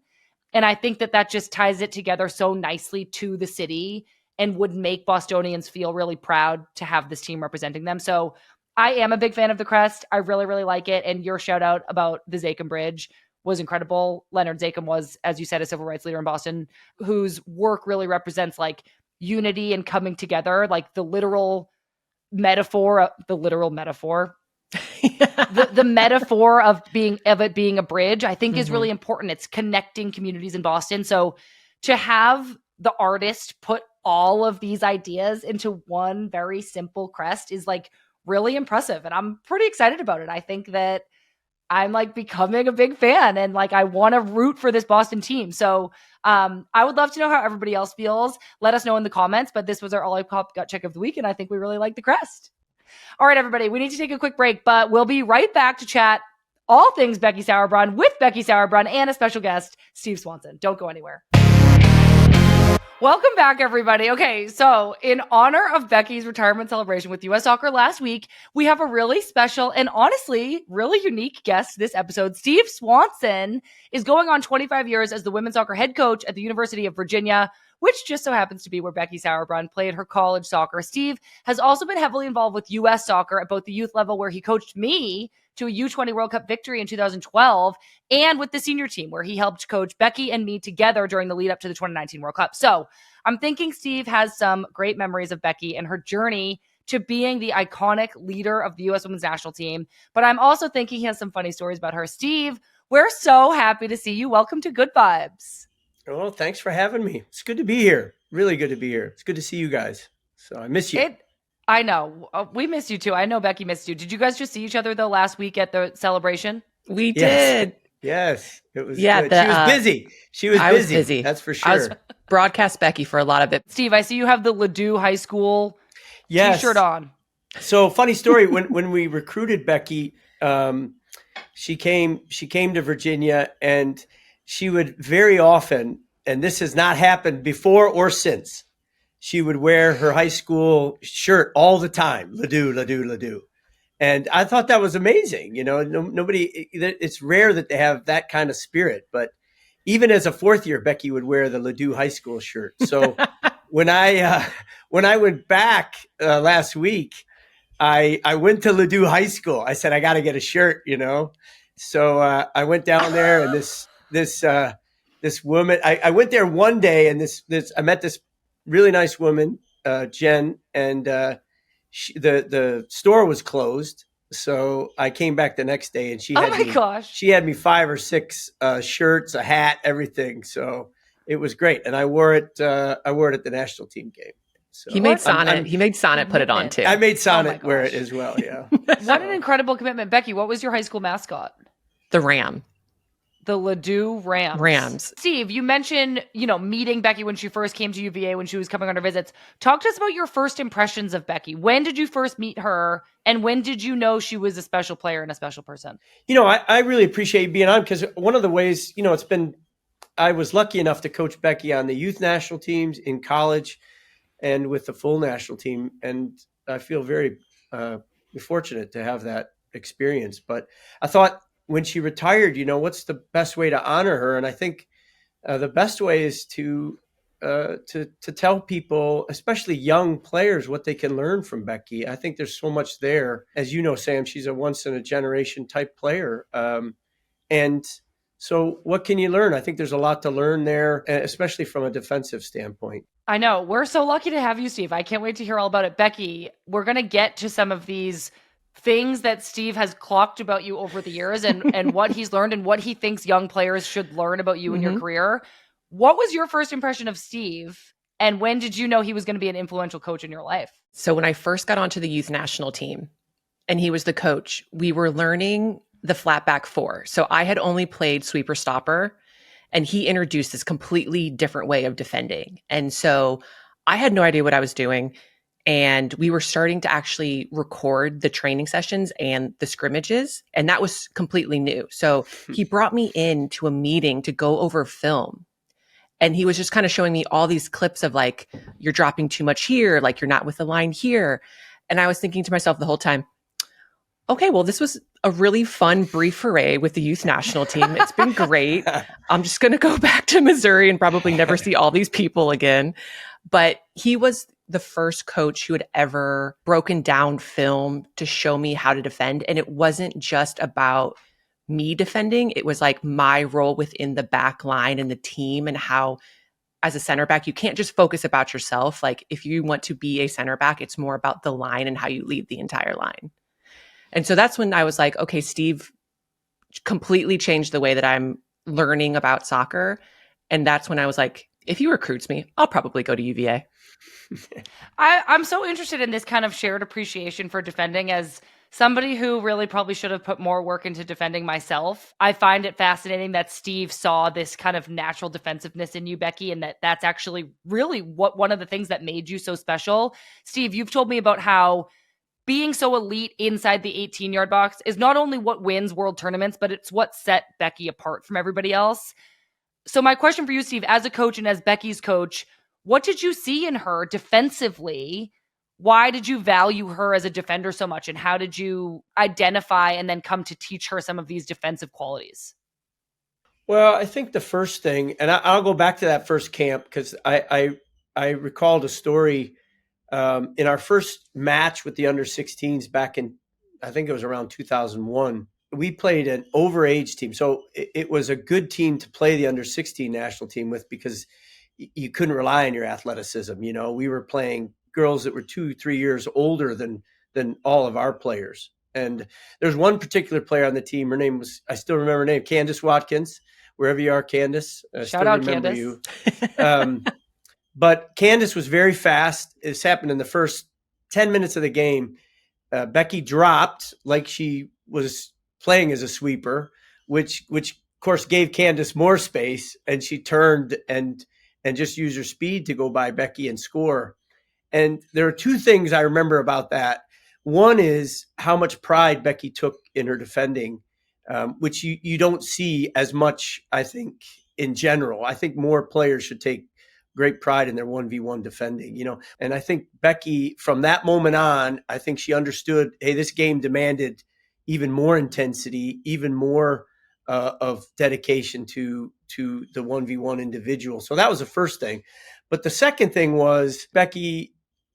And I think that just ties it together so nicely to the city and would make Bostonians feel really proud to have this team representing them. So I am a big fan of the crest. I really, really like it. And your shout out about the Zakim Bridge was incredible. Leonard Zakim was, as you said, a civil rights leader in Boston whose work really represents like unity and coming together, like the literal metaphor, the metaphor of it being a bridge, I think is really important. It's connecting communities in Boston. So to have the artist put all of these ideas into one very simple crest is like really impressive. And I'm pretty excited about it. I think that I'm like becoming a big fan and like I want to root for this Boston team. So I would love to know how everybody else feels. Let us know in the comments. But this was our Ollie Pop gut check of the week. And I think we really like the crest. All right, everybody, we need to take a quick break, but we'll be right back to chat all things Becky Sauerbrunn with Becky Sauerbrunn and a special guest, Steve Swanson. Don't go anywhere. Welcome back, everybody. Okay, so in honor of Becky's retirement celebration with U.S. Soccer last week, we have a really special and honestly really unique guest this episode. Steve Swanson is going on 25 years as the women's soccer head coach at the University of Virginia, which just so happens to be where Becky Sauerbrunn played her college soccer. Steve has also been heavily involved with U.S. soccer at both the youth level, where he coached me to a U20 World Cup victory in 2012, and with the senior team, where he helped coach Becky and me together during the lead up to the 2019 World Cup. So I'm thinking Steve has some great memories of Becky and her journey to being the iconic leader of the U.S. women's national team. But I'm also thinking he has some funny stories about her. Steve, we're so happy to see you. Welcome to Good Vibes. Oh, thanks for having me. It's good to be here. Really good to be here. It's good to see you guys. So I miss you. I know. We miss you too. I know Becky missed you. Did you guys just see each other though last week at the celebration? We did. Yes. It was good. She was busy. I was busy. That's for sure. I was broadcast Becky for a lot of it. Steve, I see you have the Ladue High School t-shirt on. So funny story. when we recruited Becky, she came to Virginia, and she would very often, and this has not happened before or since, she would wear her high school shirt all the time. Ladue, Ladue, Ladue. And I thought that was amazing. You know, nobody, it's rare that they have that kind of spirit. But even as a fourth year, Becky would wear the Ladue high school shirt. So when I went back last week, I went to Ladue High School. I said, I got to get a shirt, you know. So I went down there, and this woman, I went there one day, and I met this really nice woman, Jen, and the store was closed. So I came back the next day, and she had me 5 or 6 shirts, a hat, everything. So it was great, and I wore it at the national team game. So he made Sonnet put it on too. I made Sonnet wear it as well. Yeah. What an incredible commitment. Becky, what was your high school mascot? The Ram. The Ladue Rams. Steve, you mentioned, meeting Becky when she first came to UVA when she was coming on her visits. Talk to us about your first impressions of Becky. When did you first meet her? And when did you know she was a special player and a special person? I really appreciate you being on, because one of the ways, I was lucky enough to coach Becky on the youth national teams in college and with the full national team. And I feel very fortunate to have that experience. But I thought, when she retired, what's the best way to honor her? And I think the best way is to tell people, especially young players, what they can learn from Becky. I think there's so much there. As you know, Sam, she's a once in a generation type player. And so what can you learn? I think there's a lot to learn there, especially from a defensive standpoint. I know. We're so lucky to have you, Steve. I can't wait to hear all about it. Becky, we're going to get to some of these things that Steve has clocked about you over the years and what he's learned and what he thinks young players should learn about you in your career. What was your first impression of Steve, and when did you know he was going to be an influential coach in your life? So when I first got onto the youth national team and he was the coach, we were learning the flat back 4. So I had only played sweeper stopper, and he introduced this completely different way of defending. And so I had no idea what I was doing. and we were starting to actually record the training sessions and the scrimmages. And that was completely new. So he brought me into a meeting to go over film. And he was just kind of showing me all these clips of like, you're dropping too much here, like you're not with the line here. And I was thinking to myself the whole time, okay, well, this was a really fun, brief foray with the youth national team. It's been great. I'm just going to go back to Missouri and probably never see all these people again. But he was the first coach who had ever broken down film to show me how to defend. And it wasn't just about me defending. It was like my role within the back line and the team, and how as a center back, you can't just focus about yourself. Like if you want to be a center back, it's more about the line and how you lead the entire line. And so that's when I was like, okay, Steve completely changed the way that I'm learning about soccer. And that's when I was like, if he recruits me, I'll probably go to UVA. I'm so interested in this kind of shared appreciation for defending. As somebody who really probably should have put more work into defending myself, I find it fascinating that Steve saw this kind of natural defensiveness in you, Becky, and that's actually really what one of the things that made you so special. Steve, you've told me about how being so elite inside the 18-yard box is not only what wins world tournaments, but it's what set Becky apart from everybody else. So my question for you, Steve, as a coach and as Becky's coach, what did you see in her defensively? Why did you value her as a defender so much? And how did you identify and then come to teach her some of these defensive qualities? Well, I think the first thing, and I'll go back to that first camp because I recalled a story in our first match with the under-16s back in, I think it was around 2001. We played an overage team. So it was a good team to play the under-16 national team with because you couldn't rely on your athleticism. You know, we were playing girls that were 2-3 years older than all of our players. And there's one particular player on the team. Her name was, I still remember her name, Candace Watkins, wherever you are, Candace. Shout out, Candace. You. But Candace was very fast. This happened in the first 10 minutes of the game. Becky dropped like she was playing as a sweeper, which of course gave Candace more space, and she turned and just used her speed to go by Becky and score. And there are two things I remember about that. One is how much pride Becky took in her defending, which you don't see as much, I think, in general. I think more players should take great pride in their 1v1 defending, you know. And I think Becky, from that moment on, I think she understood, hey, this game demanded even more intensity, even more of dedication to the 1v1 individual. So that was the first thing. But the second thing was Becky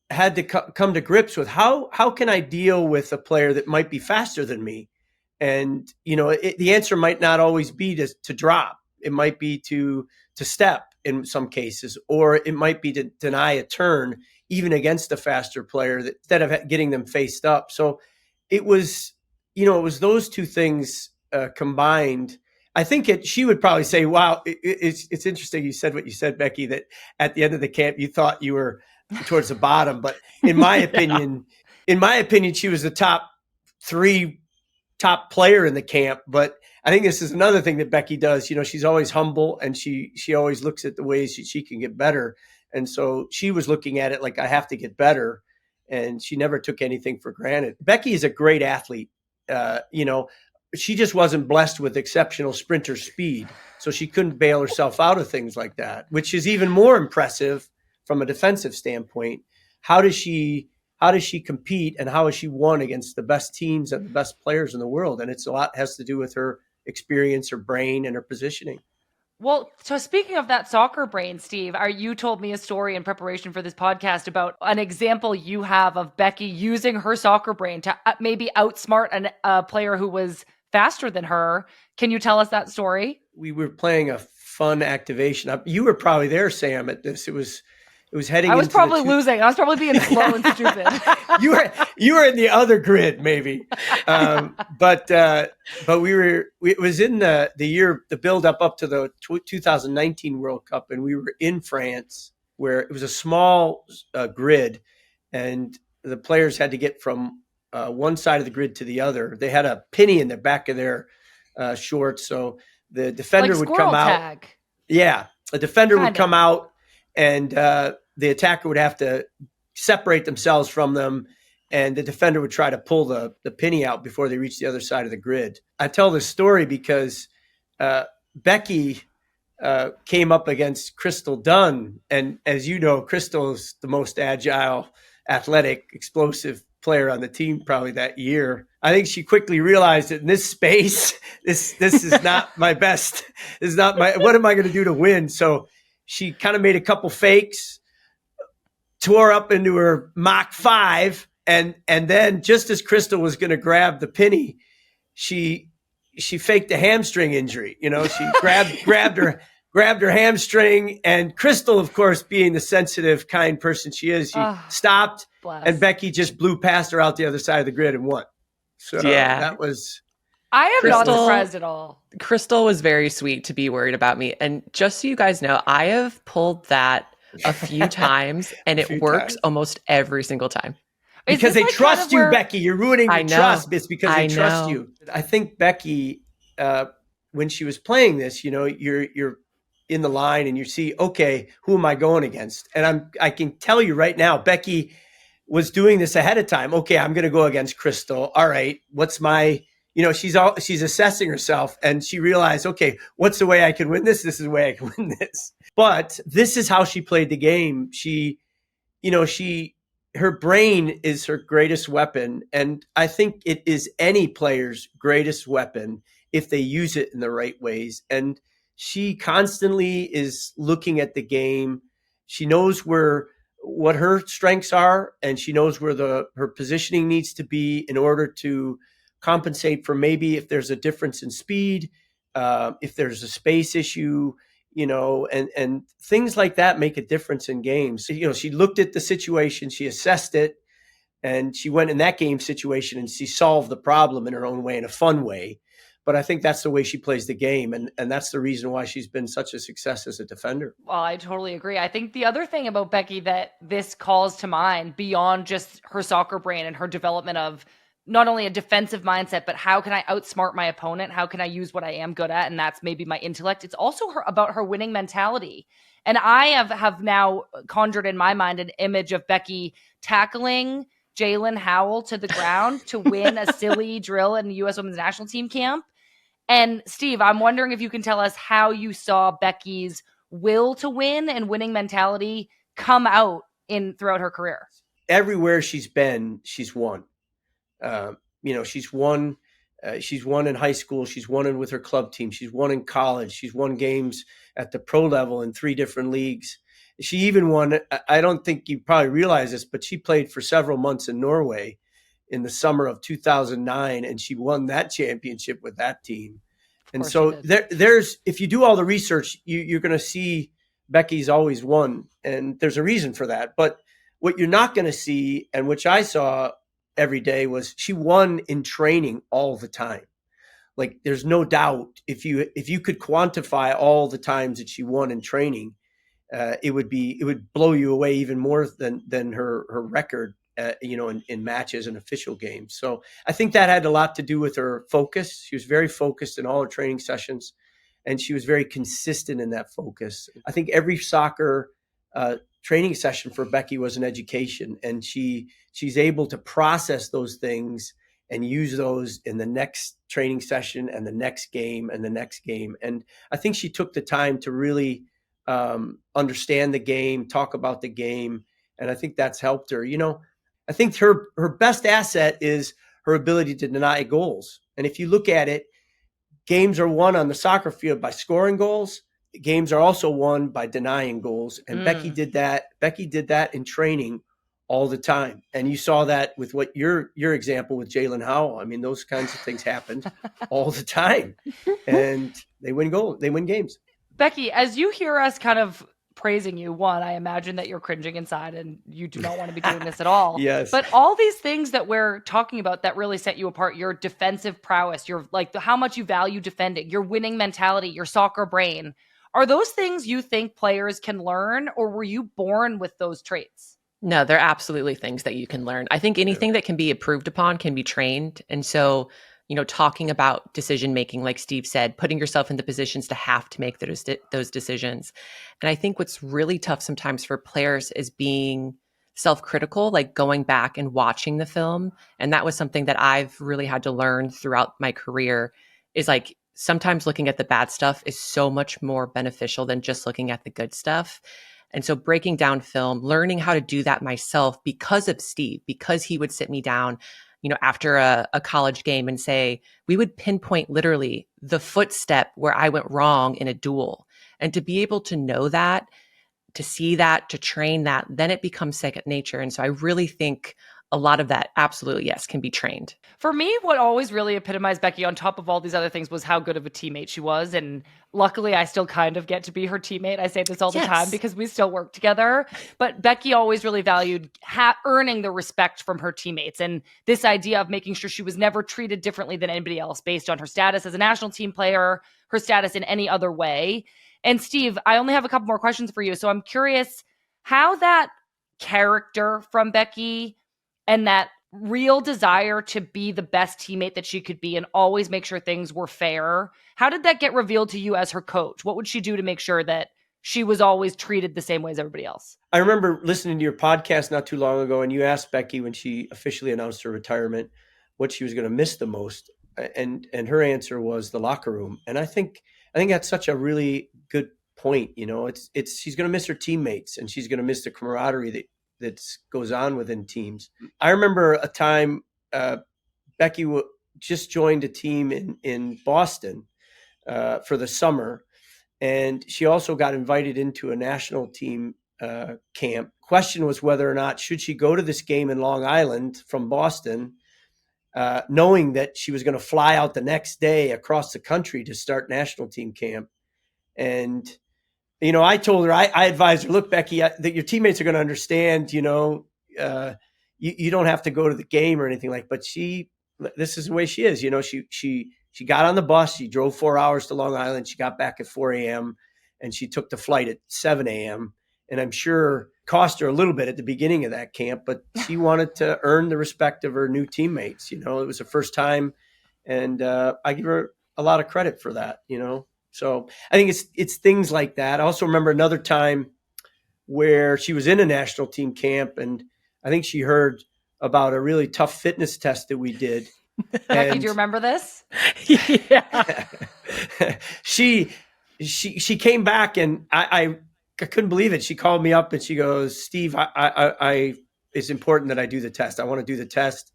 had to come to grips with how can I deal with a player that might be faster than me? And, you know, the answer might not always be to drop. It might be to step in some cases, or it might be to deny a turn even against a faster player that, instead of getting them faced up. So it was, you know, it was those two things combined. I think she would probably say, wow, it's interesting you said what you said, Becky, that at the end of the camp you thought you were towards the bottom. But in my opinion, she was the top player in the camp. But I think this is another thing that Becky does. You know, she's always humble, and she always looks at the ways she can get better. And so she was looking at it like, I have to get better. And she never took anything for granted. Becky is a great athlete. You know, she just wasn't blessed with exceptional sprinter speed. So she couldn't bail herself out of things like that, which is even more impressive from a defensive standpoint. How does she compete, and how has she won against the best teams and the best players in the world? And it's a lot has to do with her experience, her brain, and her positioning. Well, so speaking of that soccer brain, Steve, you told me a story in preparation for this podcast about an example you have of Becky using her soccer brain to maybe outsmart a player who was faster than her. Can you tell us that story? We were playing a fun activation. You were probably there, Sam, at this. It was heading. I was probably losing. I was probably being slow and stupid. You were in the other grid, maybe. But we were. It was in the year, the build up to the 2019 World Cup, and we were in France, where it was a small grid, and the players had to get from one side of the grid to the other. They had a penny in the back of their shorts, so the defender would come out. Tag. Yeah, a defender would come out, and the attacker would have to separate themselves from them, and the defender would try to pull the penny out before they reach the other side of the grid. I tell this story because Becky came up against Crystal Dunn. And as you know, Crystal is the most agile, athletic, explosive player on the team probably that year. I think she quickly realized that in this space, this is not my best. This is not my, what am I going to do to win? So she kind of made a couple fakes, tore up into her Mach 5, and then just as Crystal was going to grab the penny, she faked a hamstring injury. She grabbed her hamstring, and Crystal, of course, being the sensitive, kind person she is, she stopped, and Becky just blew past her out the other side of the grid and won. So that was. I am not surprised at all. Crystal was very sweet to be worried about me. And just so you guys know, I have pulled that a few times, and it works almost every single time. Because they trust you, Becky. You're ruining your trust. It's because they trust you. I think Becky, when she was playing this, you're in the line and you see, okay, who am I going against? And I can tell you right now, Becky was doing this ahead of time. Okay, I'm going to go against Crystal. All right, what's my, she's assessing herself, and she realized, okay, what's the way I can win this? This is the way I can win this. But this is how she played the game. Her brain is her greatest weapon. And I think it is any player's greatest weapon if they use it in the right ways. And she constantly is looking at the game. She knows what her strengths are, and she knows where her positioning needs to be in order to compensate for maybe if there's a difference in speed, if there's a space issue, and things like that make a difference in games. She looked at the situation, she assessed it, and she went in that game situation and she solved the problem in her own way, in a fun way. But I think that's the way she plays the game. And that's the reason why she's been such a success as a defender. Well, I totally agree. I think the other thing about Becky that this calls to mind, beyond just her soccer brain and her development of not only a defensive mindset, but how can I outsmart my opponent? How can I use what I am good at? And that's maybe my intellect. It's also about her winning mentality. And I have now conjured in my mind an image of Becky tackling Jalen Howell to the ground to win a silly drill in the U.S. Women's National Team camp. And Steve, I'm wondering if you can tell us how you saw Becky's will to win and winning mentality come out throughout her career. Everywhere she's been, she's won. She's won. She's won in high school. She's won with her club team. She's won in college. She's won games at the pro level in 3 different leagues. She even won. I don't think you probably realize this, but she played for several months in Norway in the summer of 2009, and she won that championship with that team. And so there's, if you do all the research, you're going to see Becky's always won, and there's a reason for that. But what you're not going to see, and which I saw every day, was she won in training all the time. Like, there's no doubt if you could quantify all the times that she won in training, it would blow you away even more than her record. In matches and official games. So I think that had a lot to do with her focus. She was very focused in all her training sessions, and she was very consistent in that focus. I think every soccer training session for Becky was an education, and she's able to process those things and use those in the next training session and the next game and the next game. And I think she took the time to really understand the game, talk about the game, and I think that's helped her. I think her best asset is her ability to deny goals. And if you look at it, games are won on the soccer field by scoring goals. Games are also won by denying goals. And Becky did that. Becky did that in training all the time. And you saw that with what your example with Jalen Howell. I mean, those kinds of things happened all the time. And they win goals. They win games. Becky, as you hear us kind of praising you, one, I imagine that you're cringing inside and you do not want to be doing this at all. Yes. But all these things that we're talking about that really set you apart, your defensive prowess, your how much you value defending, your winning mentality, your soccer brain, are those things you think players can learn, or were you born with those traits? No, they're absolutely things that you can learn. I think anything that can be improved upon can be trained. And so, talking about decision making, like Steve said, putting yourself in the positions to have to make those decisions. And I think what's really tough sometimes for players is being self-critical, like going back and watching the film. And that was something that I've really had to learn throughout my career, is like sometimes looking at the bad stuff is so much more beneficial than just looking at the good stuff. And so breaking down film, learning how to do that myself because of Steve, because he would sit me down, after a college game and say, we would pinpoint literally the footstep where I went wrong in a duel. And to be able to know that, to see that, to train that, then it becomes second nature. And so I really think a lot of that, absolutely, yes, can be trained. For me, what always really epitomized Becky on top of all these other things was how good of a teammate she was. And luckily, I still kind of get to be her teammate. I say this all the time because we still work together. But Becky always really valued earning the respect from her teammates. And this idea of making sure she was never treated differently than anybody else based on her status as a national team player, her status in any other way. And Steve, I only have a couple more questions for you. So I'm curious how that character from Becky and that real desire to be the best teammate that she could be and always make sure things were fair, how did that get revealed to you as her coach? What would she do to make sure that she was always treated the same way as everybody else? I remember listening to your podcast not too long ago, and you asked Becky when she officially announced her retirement what she was going to miss the most, and her answer was the locker room. And I think that's such a really good point. It's she's going to miss her teammates, and she's going to miss the camaraderie that goes on within teams. I remember a time Becky just joined a team in Boston for the summer, and she also got invited into a national team camp. Question was whether or not should she go to this game in Long Island from Boston, knowing that she was going to fly out the next day across the country to start national team camp. And I told her, I advised her, look, Becky, that your teammates are going to understand, you don't have to go to the game or anything like, but this is the way she is. She got on the bus, she drove 4 hours to Long Island. She got back at 4 a.m. and she took the flight at 7 a.m. And I'm sure it cost her a little bit at the beginning of that camp, but she wanted to earn the respect of her new teammates. It was the first time. And I give her a lot of credit for that, So I think it's things like that. I also remember another time where she was in a national team camp, and I think she heard about a really tough fitness test that we did. Becky, do you remember this? Yeah. She came back, and I couldn't believe it. She called me up and she goes, Steve, I it's important that I do the test. I want to do the test.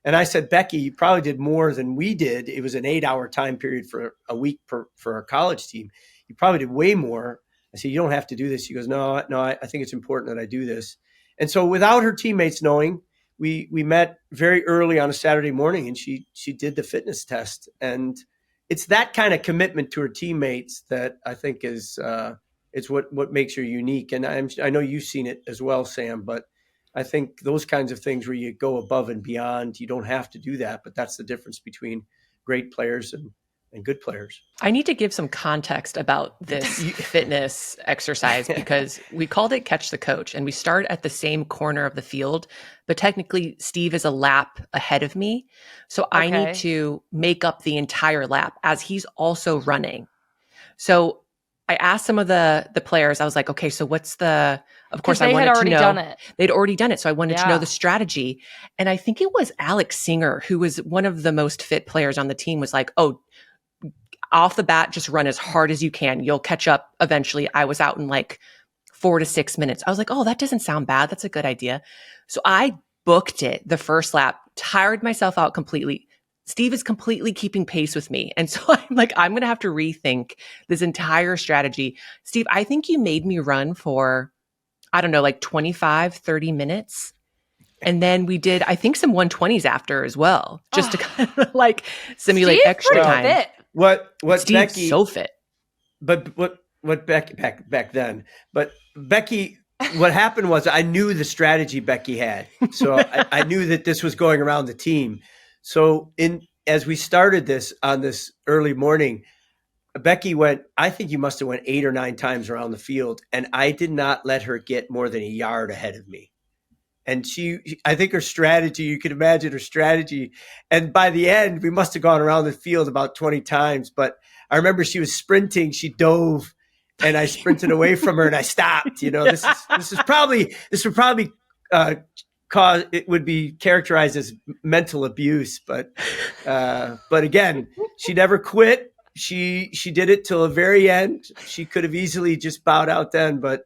And I said, Becky, you probably did more than we did. It was an 8-hour time period for a week for our college team. You probably did way more. I said, you don't have to do this. She goes, no, I think it's important that I do this. And so without her teammates knowing, we met very early on a Saturday morning, and she did the fitness test. And it's that kind of commitment to her teammates that I think is it's what makes her unique. And I know you've seen it as well, Sam, but I think those kinds of things where you go above and beyond, you don't have to do that, but that's the difference between great players and good players. I need to give some context about this fitness exercise because we called it Catch the Coach, and we start at the same corner of the field, but technically Steve is a lap ahead of me. So I need to make up the entire lap as he's also running. So I asked some of the players, I was like, okay, so what's of course I wanted to know. Done it. They'd already done it. So I wanted to know the strategy. And I think it was Alex Singer, who was one of the most fit players on the team, was like, oh, off the bat, just run as hard as you can. You'll catch up eventually. I was out in like 4 to 6 minutes. I was like, oh, that doesn't sound bad. That's a good idea. So I booked it the first lap, tired myself out completely. Steve is completely keeping pace with me. And so I'm like, I'm going to have to rethink this entire strategy. Steve, I think you made me run for, I don't know, like 25, 30 minutes. And then we did, I think, some 120s after as well, just to kind of like simulate Steve's extra time. Fit. What Steve's Becky, so fit. But what Becky back then, but Becky, what happened was I knew the strategy Becky had. So I knew that this was going around the team. So as we started this on this early morning, Becky went, I think you must have went 8 or 9 times around the field. And I did not let her get more than a yard ahead of me. And I think her strategy, you can imagine her strategy. And by the end, we must have gone around the field about 20 times. But I remember she was sprinting, she dove, and I sprinted away from her and I stopped. This would probably it would be characterized as mental abuse, but again, she never quit. She did it till the very end. She could have easily just bowed out then, but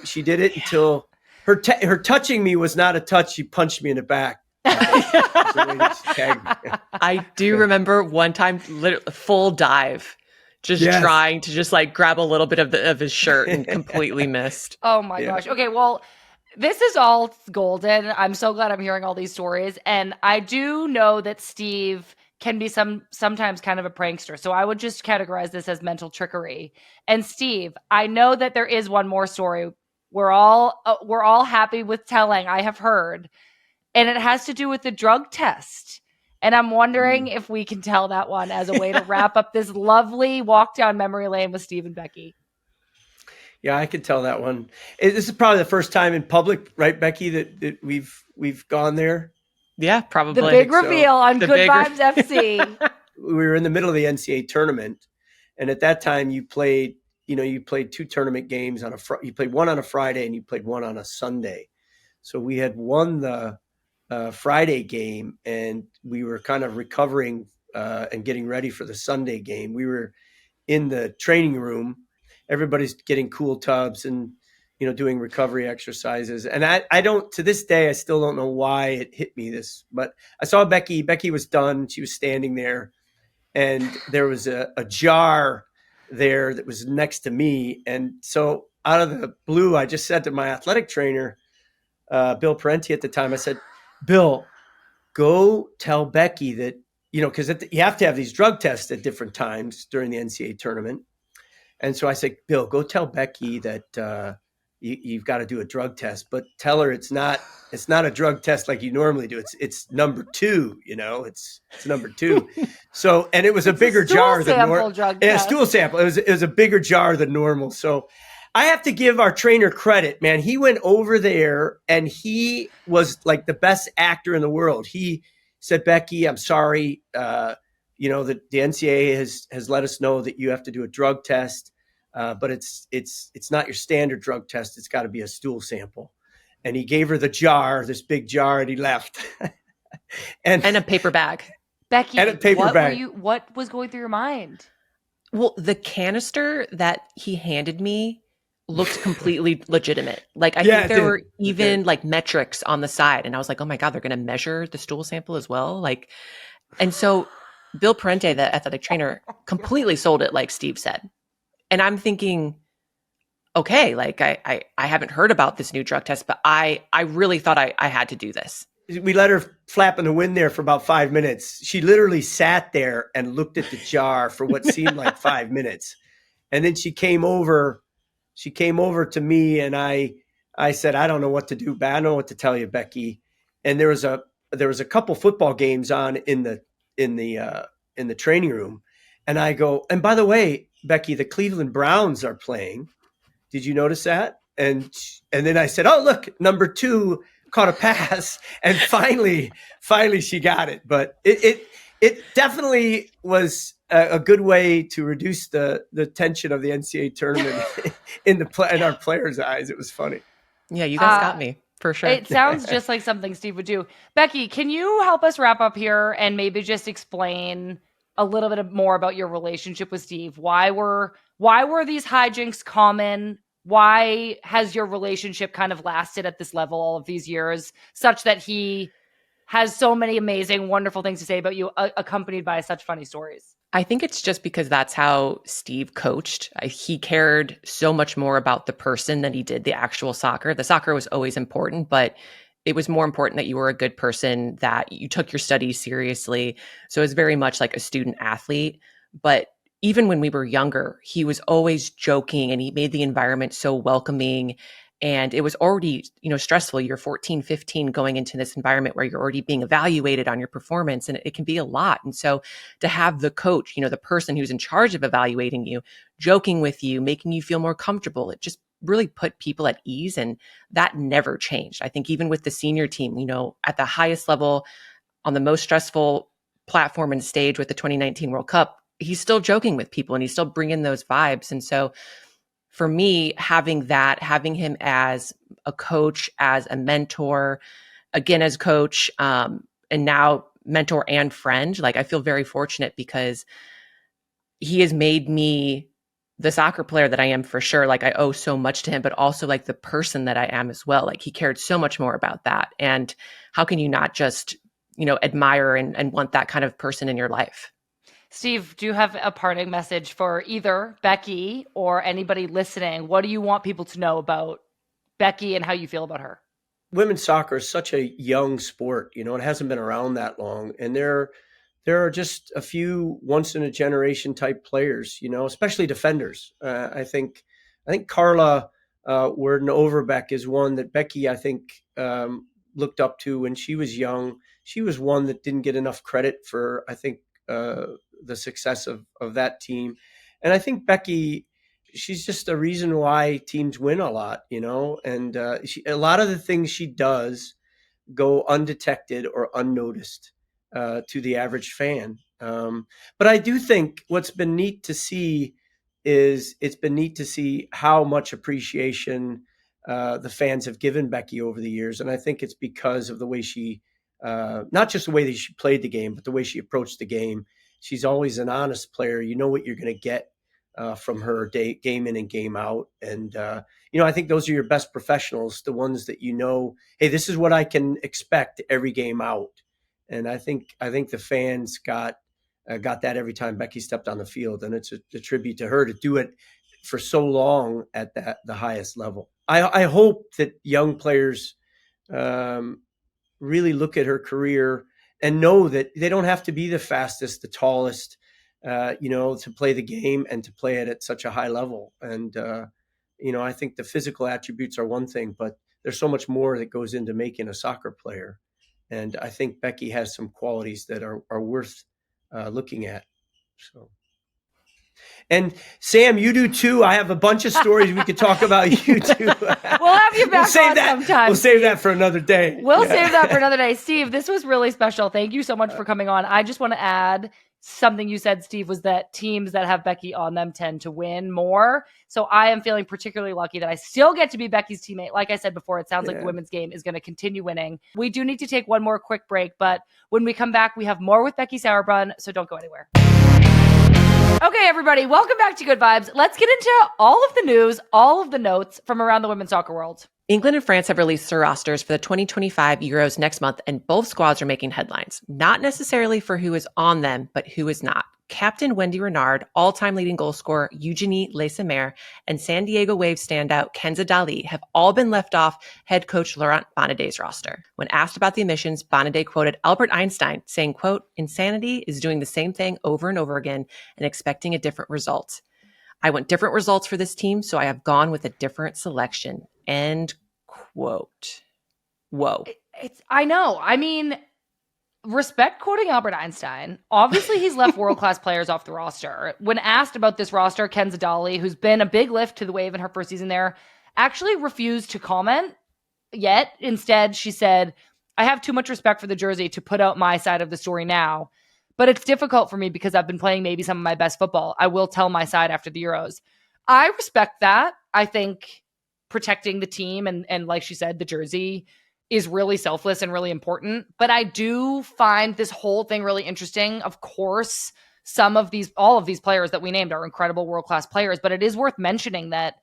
she did it until her touching me was not a touch. She punched me in the back. I do remember one time, full dive, just trying to just like grab a little bit of his shirt and completely missed. Oh my gosh. Okay, well, this is all golden. I'm so glad I'm hearing all these stories. And I do know that Steve can be sometimes kind of a prankster. So I would just categorize this as mental trickery. And Steve, I know that there is one more story we're all happy with telling, I have heard. And it has to do with the drug test. And I'm wondering if we can tell that one as a way to wrap up this lovely walk down memory lane with Steve and Becky. Yeah, I could tell that one. This is probably the first time in public, right, Becky, that we've gone there. Yeah, probably. The big reveal on Good Vibes FC. We were in the middle of the NCAA tournament, and at that time you played 2 tournament games you played one on a Friday and you played one on a Sunday. So we had won the Friday game, and we were kind of recovering and getting ready for the Sunday game. We were in the training room. Everybody's getting cool tubs and, doing recovery exercises. And I don't, to this day, I still don't know why it hit me this, but I saw Becky. Becky was done. She was standing there, and there was a jar there that was next to me. And so out of the blue, I just said to my athletic trainer, Bill Parenti at the time, I said, Bill, go tell Becky that, because you have to have these drug tests at different times during the NCAA tournament. And so I said, Bill, go tell Becky that you've got to do a drug test, but tell her it's not a drug test like you normally do. It's number 2, it's number 2. So, and it was a bigger jar than normal. A stool sample. It was a bigger jar than normal. So I have to give our trainer credit, man. He went over there and he was like the best actor in the world. He said, Becky, I'm sorry. The NCAA has let us know that you have to do a drug test, but it's not your standard drug test. It's got to be a stool sample. And he gave her the jar, this big jar, and he left. and a paper bag. Becky, and a paper bag. What was going through your mind? Well, the canister that he handed me looked completely legitimate. Like I think there were even like metrics on the side, and I was like, oh my God, they're going to measure the stool sample as well. Like, and so Bill Parenti, the athletic trainer, completely sold it, like Steve said. And I'm thinking, okay, like I haven't heard about this new drug test, but I really thought I had to do this. We let her flap in the wind there for about 5 minutes. She literally sat there and looked at the jar for what seemed like 5 minutes. And then she came over to me, and I said, I don't know what to do, but I don't know what to tell you, Becky. And there was a couple football games on in the training room. And I go, and by the way, Becky, the Cleveland Browns are playing. Did you notice that? And then I said, oh, look, number 2 caught a pass. And finally she got it. But it definitely was a good way to reduce the tension of the NCAA tournament in our players' eyes. It was funny. Yeah, you guys got me. For sure. It sounds just like something Steve would do. Becky, can you help us wrap up here and maybe just explain a little bit more about your relationship with Steve? Why were these hijinks common? Why has your relationship kind of lasted at this level all of these years, such that he has so many amazing, wonderful things to say about you, accompanied by such funny stories? I think it's just because that's how Steve coached. He cared so much more about the person than he did the actual soccer. The soccer was always important, but it was more important that you were a good person, that you took your studies seriously. So it was very much like a student athlete. But even when we were younger, he was always joking, and he made the environment so welcoming. And it was already, stressful. You're 14, 15 going into this environment where you're already being evaluated on your performance, and it can be a lot. And so to have the coach, the person who's in charge of evaluating you, joking with you, making you feel more comfortable, it just really put people at ease. And that never changed. I think even with the senior team, at the highest level, on the most stressful platform and stage with the 2019 World Cup, he's still joking with people, and he's still bringing those vibes. And so for me, having him as a coach, as a mentor, again, as coach, and now mentor and friend, like I feel very fortunate because he has made me the soccer player that I am for sure. Like I owe so much to him, but also like the person that I am as well. Like he cared so much more about that. And how can you not just, admire and want that kind of person in your life? Steve, do you have a parting message for either Becky or anybody listening? What do you want people to know about Becky and how you feel about her? Women's soccer is such a young sport. It hasn't been around that long. And there are just a few once in a generation type players, especially defenders. I think Carla Worden Overbeck is one that Becky, I think, looked up to when she was young. She was one that didn't get enough credit for, I think, the success of that team. And I think Becky, she's just a reason why teams win a lot, and a lot of the things she does go undetected or unnoticed to the average fan. But I do think what's been neat to see is it's been neat to see how much appreciation the fans have given Becky over the years. And I think it's because of the way she, not just the way that she played the game, but the way she approached the game. She's always an honest player. You know what you're going to get from her game in and game out. And, I think those are your best professionals, the ones that hey, this is what I can expect every game out. And I think the fans got that every time Becky stepped on the field. And it's a tribute to her to do it for so long at the highest level. I hope that young players really look at her career and know that they don't have to be the fastest, the tallest, to play the game and to play it at such a high level. And, I think the physical attributes are one thing, but there's so much more that goes into making a soccer player. And I think Becky has some qualities that are worth looking at. So. And Sam, you do too. I have a bunch of stories we could talk about you too. We'll have you back sometime. We'll save that for another day. Save that for another day. Steve, this was really special. Thank you so much for coming on. I just want to add something you said, Steve, was that teams that have Becky on them tend to win more. So I am feeling particularly lucky that I still get to be Becky's teammate. Like I said before, it sounds like the women's game is going to continue winning. We do need to take one more quick break, but when we come back, we have more with Becky Sauerbrunn, so don't go anywhere. Okay, everybody, welcome back to Good Vibes. Let's get into all of the news, all of the notes from around the women's soccer world. England and France have released their rosters for the 2025 Euros next month, and both squads are making headlines. Not necessarily for who is on them, but who is not. Captain Wendy Renard, all-time leading goal scorer Eugenie Le-Sommer, and San Diego Waves standout Kenza Dali have all been left off head coach Laurent Bonadet's roster. When asked about the omissions, Bonadet quoted Albert Einstein, saying, quote, "Insanity is doing the same thing over and over again and expecting a different result. I want different results for this team, so I have gone with a different selection." End quote. Whoa. I know. I mean, respect quoting Albert Einstein. Obviously, he's left world-class players off the roster. When asked about this roster, Kenza Dali, who's been a big lift to the Wave in her first season there, actually refused to comment yet. Instead, she said, "I have too much respect for the jersey to put out my side of the story now, but it's difficult for me because I've been playing maybe some of my best football. I will tell my side after the Euros." I respect that. I think protecting the team and like she said, the jersey is really selfless and really important. But I do find this whole thing really interesting. Of course, all of these players that we named are incredible world-class players, but it is worth mentioning that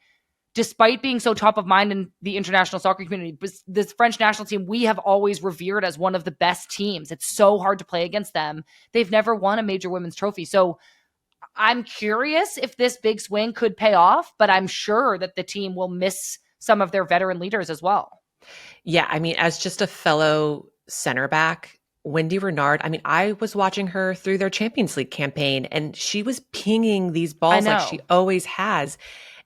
despite being so top of mind in the international soccer community, this French national team, we have always revered as one of the best teams. It's so hard to play against them. They've never won a major women's trophy. So I'm curious if this big swing could pay off, but I'm sure that the team will miss some of their veteran leaders as well. Yeah, I mean, as just a fellow center back, Wendy Renard, I mean, I was watching her through their Champions League campaign, and she was pinging these balls like she always has.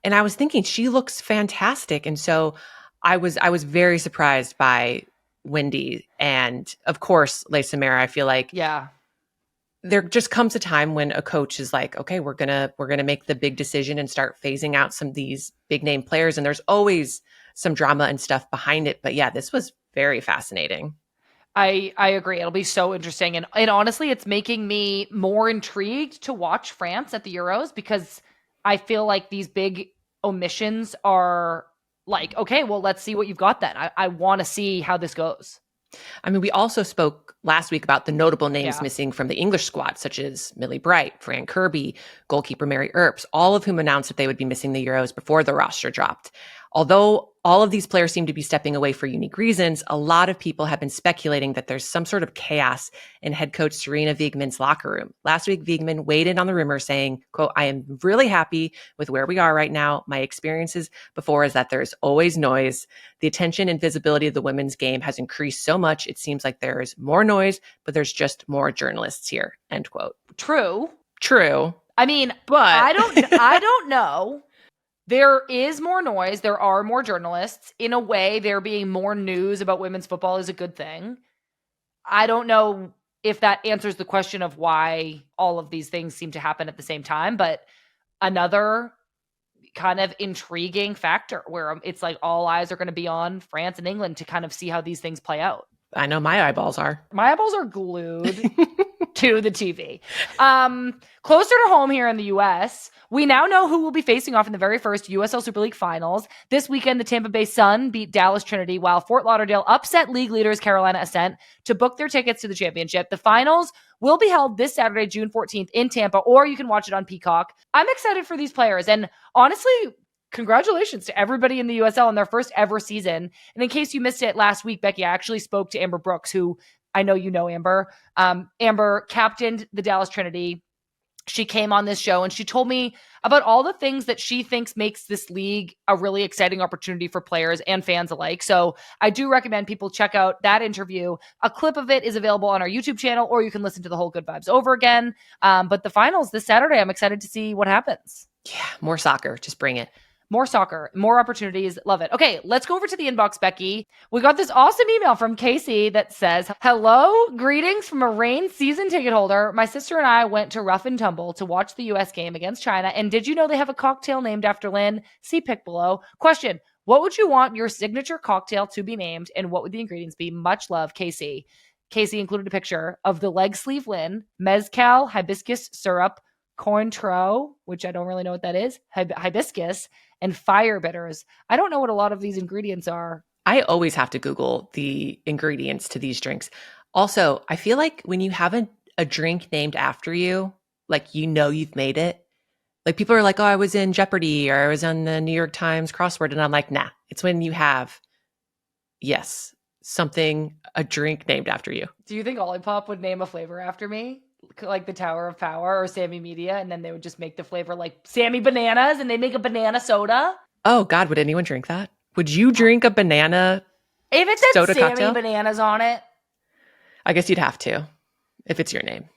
And I was thinking, she looks fantastic. And so I was very surprised by Wendy. And of course, Le-Sommer, I feel like there just comes a time when a coach is like, okay, we're gonna make the big decision and start phasing out some of these big name players. And there's always some drama and stuff behind it. But yeah, this was very fascinating. I agree. It'll be so interesting. And honestly, it's making me more intrigued to watch France at the Euros because I feel like these big omissions are like, okay, well, let's see what you've got then. I want to see how this goes. I mean, we also spoke last week about the notable names Yeah. missing from the English squad, such as Millie Bright, Fran Kirby, goalkeeper Mary Earps, all of whom announced that they would be missing the Euros before the roster dropped. Although all of these players seem to be stepping away for unique reasons, a lot of people have been speculating that there's some sort of chaos in head coach Serena Wiegmann's locker room. Last week, Wiegmann weighed in on the rumor saying, quote, "I am really happy with where we are right now. My experiences before is that there's always noise. The attention and visibility of the women's game has increased so much. It seems like there is more noise, but there's just more journalists here," end quote. True. I mean, but I don't know. There is more noise. There are more journalists. In a way, there being more news about women's football is a good thing. I don't know if that answers the question of why all of these things seem to happen at the same time, but another kind of intriguing factor where it's like all eyes are going to be on France and England to kind of see how these things play out. I know my eyeballs are. My eyeballs are glued to the TV. Closer to home here in the U.S., we now know who will be facing off in the very first USL Super League finals. This weekend, the Tampa Bay Sun beat Dallas Trinity, while Fort Lauderdale upset league leaders Carolina Ascent to book their tickets to the championship. The finals will be held this Saturday, June 14th in Tampa, or you can watch it on Peacock. I'm excited for these players, and honestly, congratulations to everybody in the USL on their first ever season. And in case you missed it last week, Becky, I actually spoke to Amber Brooks, who I know you know Amber. Amber captained the Dallas Trinity. She came on this show and she told me about all the things that she thinks makes this league a really exciting opportunity for players and fans alike. So I do recommend people check out that interview. A clip of it is available on our YouTube channel, or you can listen to the whole Good Vibes over again. But the finals this Saturday, I'm excited to see what happens. Yeah, more soccer. Just bring it. More soccer, more opportunities. Love it. Okay, let's go over to the inbox, Becky. We got this awesome email from Casey that says, "Hello, greetings from a Reign season ticket holder. My sister and I went to Rough and Tumble to watch the U.S. game against China. And did you know they have a cocktail named after Lynn? See pic below. Question, what would you want your signature cocktail to be named? And what would the ingredients be? Much love, Casey." Casey included a picture of the leg sleeve Lynn, mezcal, hibiscus syrup, Cointreau, which I don't really know what that is, hibiscus, and fire bitters. I don't know what a lot of these ingredients are. I always have to Google the ingredients to these drinks. Also, I feel like when you have a drink named after you, like you know you've made it. Like people are like, "Oh, I was in Jeopardy," or "I was on the New York Times crossword," and I'm like, nah. It's when you have, yes, a drink named after you. Do you think Olipop would name a flavor after me? Like the Tower of Power or Sammy Media, and then they would just make the flavor like Sammy Bananas, and they make a banana soda. Oh God, would anyone drink that? Would you drink a banana if it said soda Sammy cocktail? Bananas on it? I guess you'd have to, if it's your name.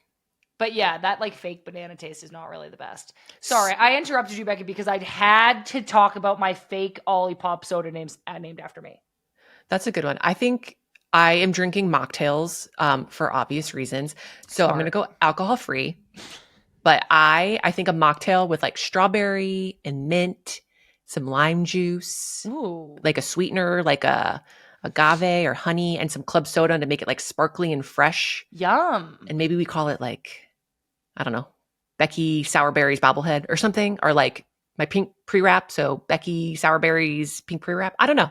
But yeah, that like fake banana taste is not really the best. Sorry, I interrupted you, Becky, because I had to talk about my fake Olipop soda named after me. That's a good one. I think I am drinking mocktails for obvious reasons. So I'm going to go alcohol free. But I think a mocktail with like strawberry and mint, some lime juice, Ooh, like a sweetener, like a agave or honey, and some club soda to make it like sparkly and fresh. yum. And maybe we call it like, I don't know, Becky Sourberries bobblehead or something, or like my pink pre-wrap. So Becky Sourberries pink pre-wrap. I don't know.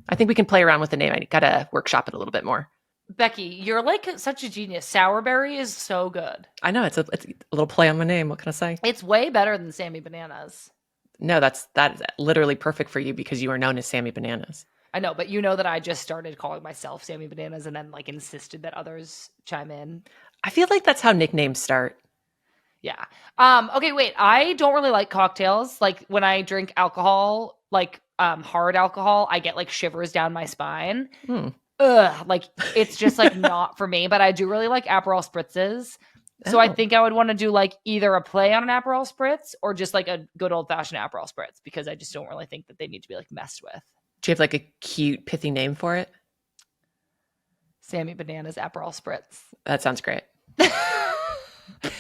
I think we can play around with the name. I got to workshop it a little bit more. Becky, you're like such a genius. Sourberry is so good. I know it's a little play on my name. What can I say? It's way better than Sammy Bananas. No, that is literally perfect for you because you are known as Sammy Bananas. I know, but you know that I just started calling myself Sammy Bananas and then like insisted that others chime in. I feel like that's how nicknames start. Yeah. Okay, wait. I don't really like cocktails. Like when I drink alcohol, like hard alcohol, I get like shivers down my spine. Ugh, like it's just like not for me, but I do really like Aperol spritzes. So I think I would want to do like either a play on an Aperol spritz or just like a good old fashioned Aperol spritz, because I just don't really think that they need to be like messed with. Do you have like a cute, pithy name for it? Sammy Bananas Aperol spritz. That sounds great.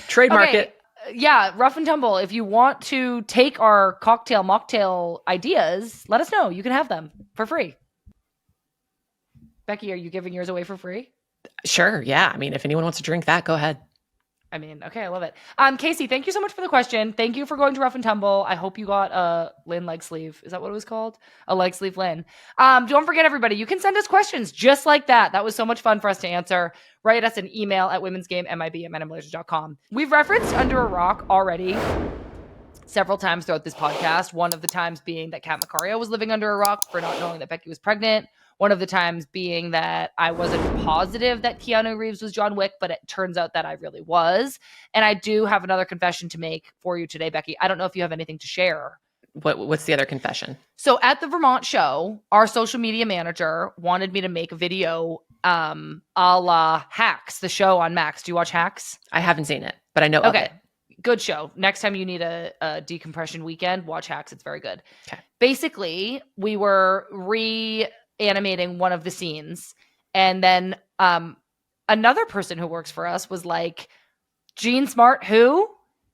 Trademark it. Yeah, Rough and Tumble. If you want to take our mocktail ideas, let us know. You can have them for free. Becky, are you giving yours away for free? Sure. Yeah. I mean, if anyone wants to drink that, go ahead. I mean, okay, I love it. Casey, thank you so much for the question. Thank you for going to Rough and Tumble. I hope you got a Lynn leg sleeve. Is that what it was called? A leg sleeve Lynn. Don't forget, everybody, you can send us questions just like that. That was so much fun for us to answer. Write us an email at womensgamemib@nmblazers.com. We've referenced Under a Rock already several times throughout this podcast. One of the times being that Kat Macario was living under a rock for not knowing that Becky was pregnant. One of the times being that I wasn't positive that Keanu Reeves was John Wick, but it turns out that I really was. And I do have another confession to make for you today, Becky. I don't know if you have anything to share. What's the other confession? So at the Vermont show, our social media manager wanted me to make a video a la Hacks, the show on Max. Do you watch Hacks? I haven't seen it, but I know of it. Good show. Next time you need a decompression weekend, watch Hacks. It's very good. Okay. Basically, we were reanimating one of the scenes, and then another person who works for us was like, Jean Smart, who?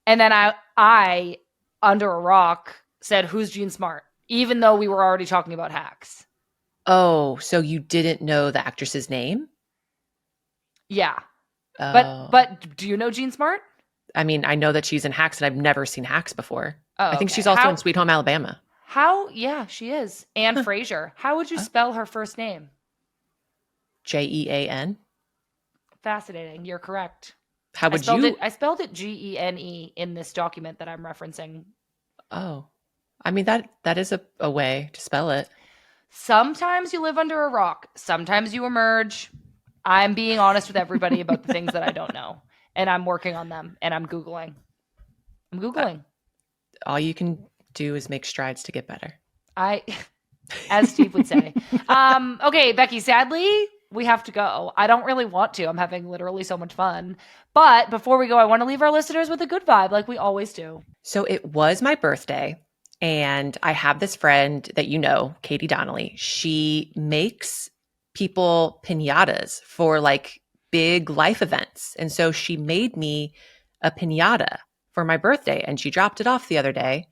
And then I under a rock said, who's Jean Smart? Even though we were already talking about Hacks. Oh, so you didn't know the actress's name? Yeah. Oh. But do you know Jean Smart? I mean, I know that she's in Hacks, and I've never seen Hacks before. Oh, I think she's also in Sweet Home Alabama. Yeah, she is. Anne Fraser. How would you spell her first name? Jean. Fascinating. You're correct. How would you? I spelled it Gene in this document that I'm referencing. Oh, I mean, that is a way to spell it. Sometimes you live under a rock. Sometimes you emerge. I'm being honest with everybody about the things that I don't know. And I'm working on them. And I'm Googling. All you can do is make strides to get better. As Steve would say. Okay, Becky, sadly, we have to go. I don't really want to. I'm having literally so much fun. But before we go, I want to leave our listeners with a good vibe like we always do. So it was my birthday, and I have this friend that you know, Katie Donnelly. She makes people piñatas for like big life events. And so she made me a piñata for my birthday, and she dropped it off the other day.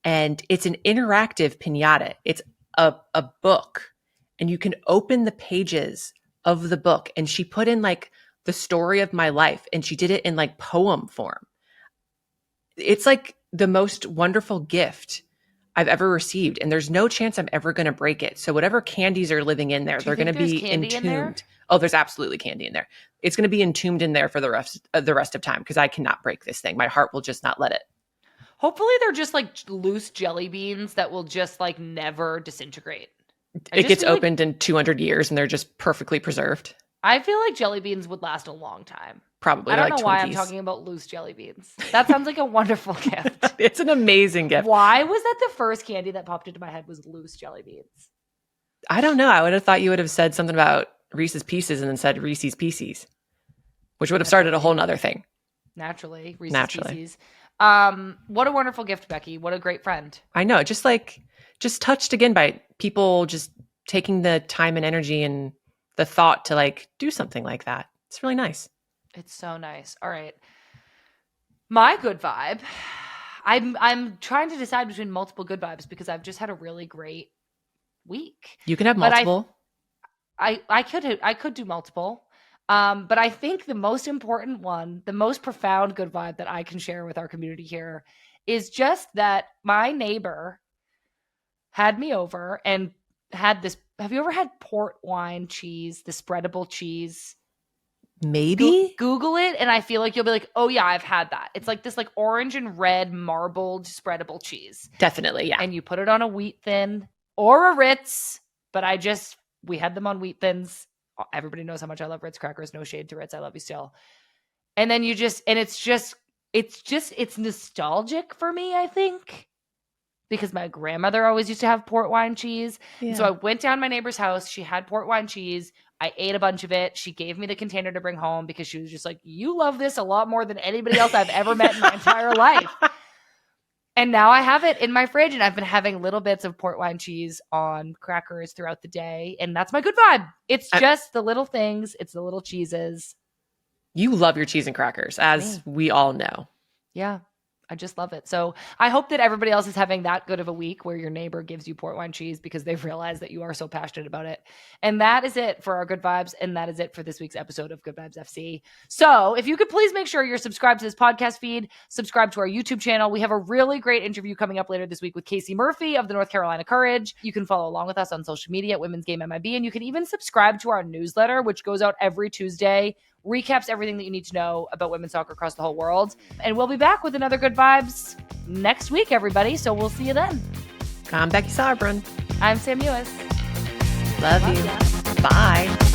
And it's an interactive piñata. It's a book, and you can open the pages of the book. And she put in like the story of my life, and she did it in like poem form. It's like the most wonderful gift I've ever received. And there's no chance I'm ever going to break it. So whatever candies are living in there, they're going to be entombed. Oh, there's absolutely candy in there. It's going to be entombed in there for the rest of time, because I cannot break this thing. My heart will just not let it. Hopefully they're just like loose jelly beans that will just like never disintegrate. It gets opened in 200 years and they're just perfectly preserved. I feel like jelly beans would last a long time. Probably. I don't like know why Twinkies. I'm talking about loose jelly beans. That sounds like a wonderful gift. It's an amazing gift. Why was that the first candy that popped into my head was loose jelly beans? I don't know. I would have thought you would have said something about Reese's Pieces and then said Reese's Pieces, which would have started a whole nother thing. Naturally. Reese's Pieces. What a wonderful gift, Becky. What a great friend. I know. Just touched again by people just taking the time and energy and the thought to like do something like that. It's really nice. It's so nice. All right. My good vibe. I'm trying to decide between multiple good vibes because I've just had a really great week. You can have multiple. I could do multiple. But I think the most important one, the most profound good vibe that I can share with our community here is just that my neighbor had me over and had this. Have you ever had port wine cheese, the spreadable cheese? Maybe. Google it, and I feel like you'll be like, oh yeah, I've had that. It's like this like orange and red marbled spreadable cheese. Definitely, yeah. And you put it on a wheat thin or a Ritz, but we had them on wheat thins. Everybody knows how much I love Ritz crackers. No shade to Ritz. I love you still. And then it's nostalgic for me, I think, because my grandmother always used to have port wine cheese. Yeah. So I went down to my neighbor's house. She had port wine cheese. I ate a bunch of it. She gave me the container to bring home because she was just like, you love this a lot more than anybody else I've ever met in my entire life. And now I have it in my fridge, and I've been having little bits of port wine cheese on crackers throughout the day. And that's my good vibe. It's just the little things. It's the little cheeses. You love your cheese and crackers, as we all know. Yeah. I just love it. So I hope that everybody else is having that good of a week where your neighbor gives you port wine cheese because they've realized that you are so passionate about it. And that is it for our Good Vibes. And that is it for this week's episode of Good Vibes FC. So if you could please make sure you're subscribed to this podcast feed, subscribe to our YouTube channel. We have a really great interview coming up later this week with Casey Murphy of the North Carolina Courage. You can follow along with us on social media at Women's Game MIB. And you can even subscribe to our newsletter, which goes out every Tuesday, recaps everything that you need to know about women's soccer across the whole world. And we'll be back with another Good Vibes next week, everybody. So we'll see you then. I'm Becky Sauerbrunn. I'm Sam Mewis. Love you. ya. Bye.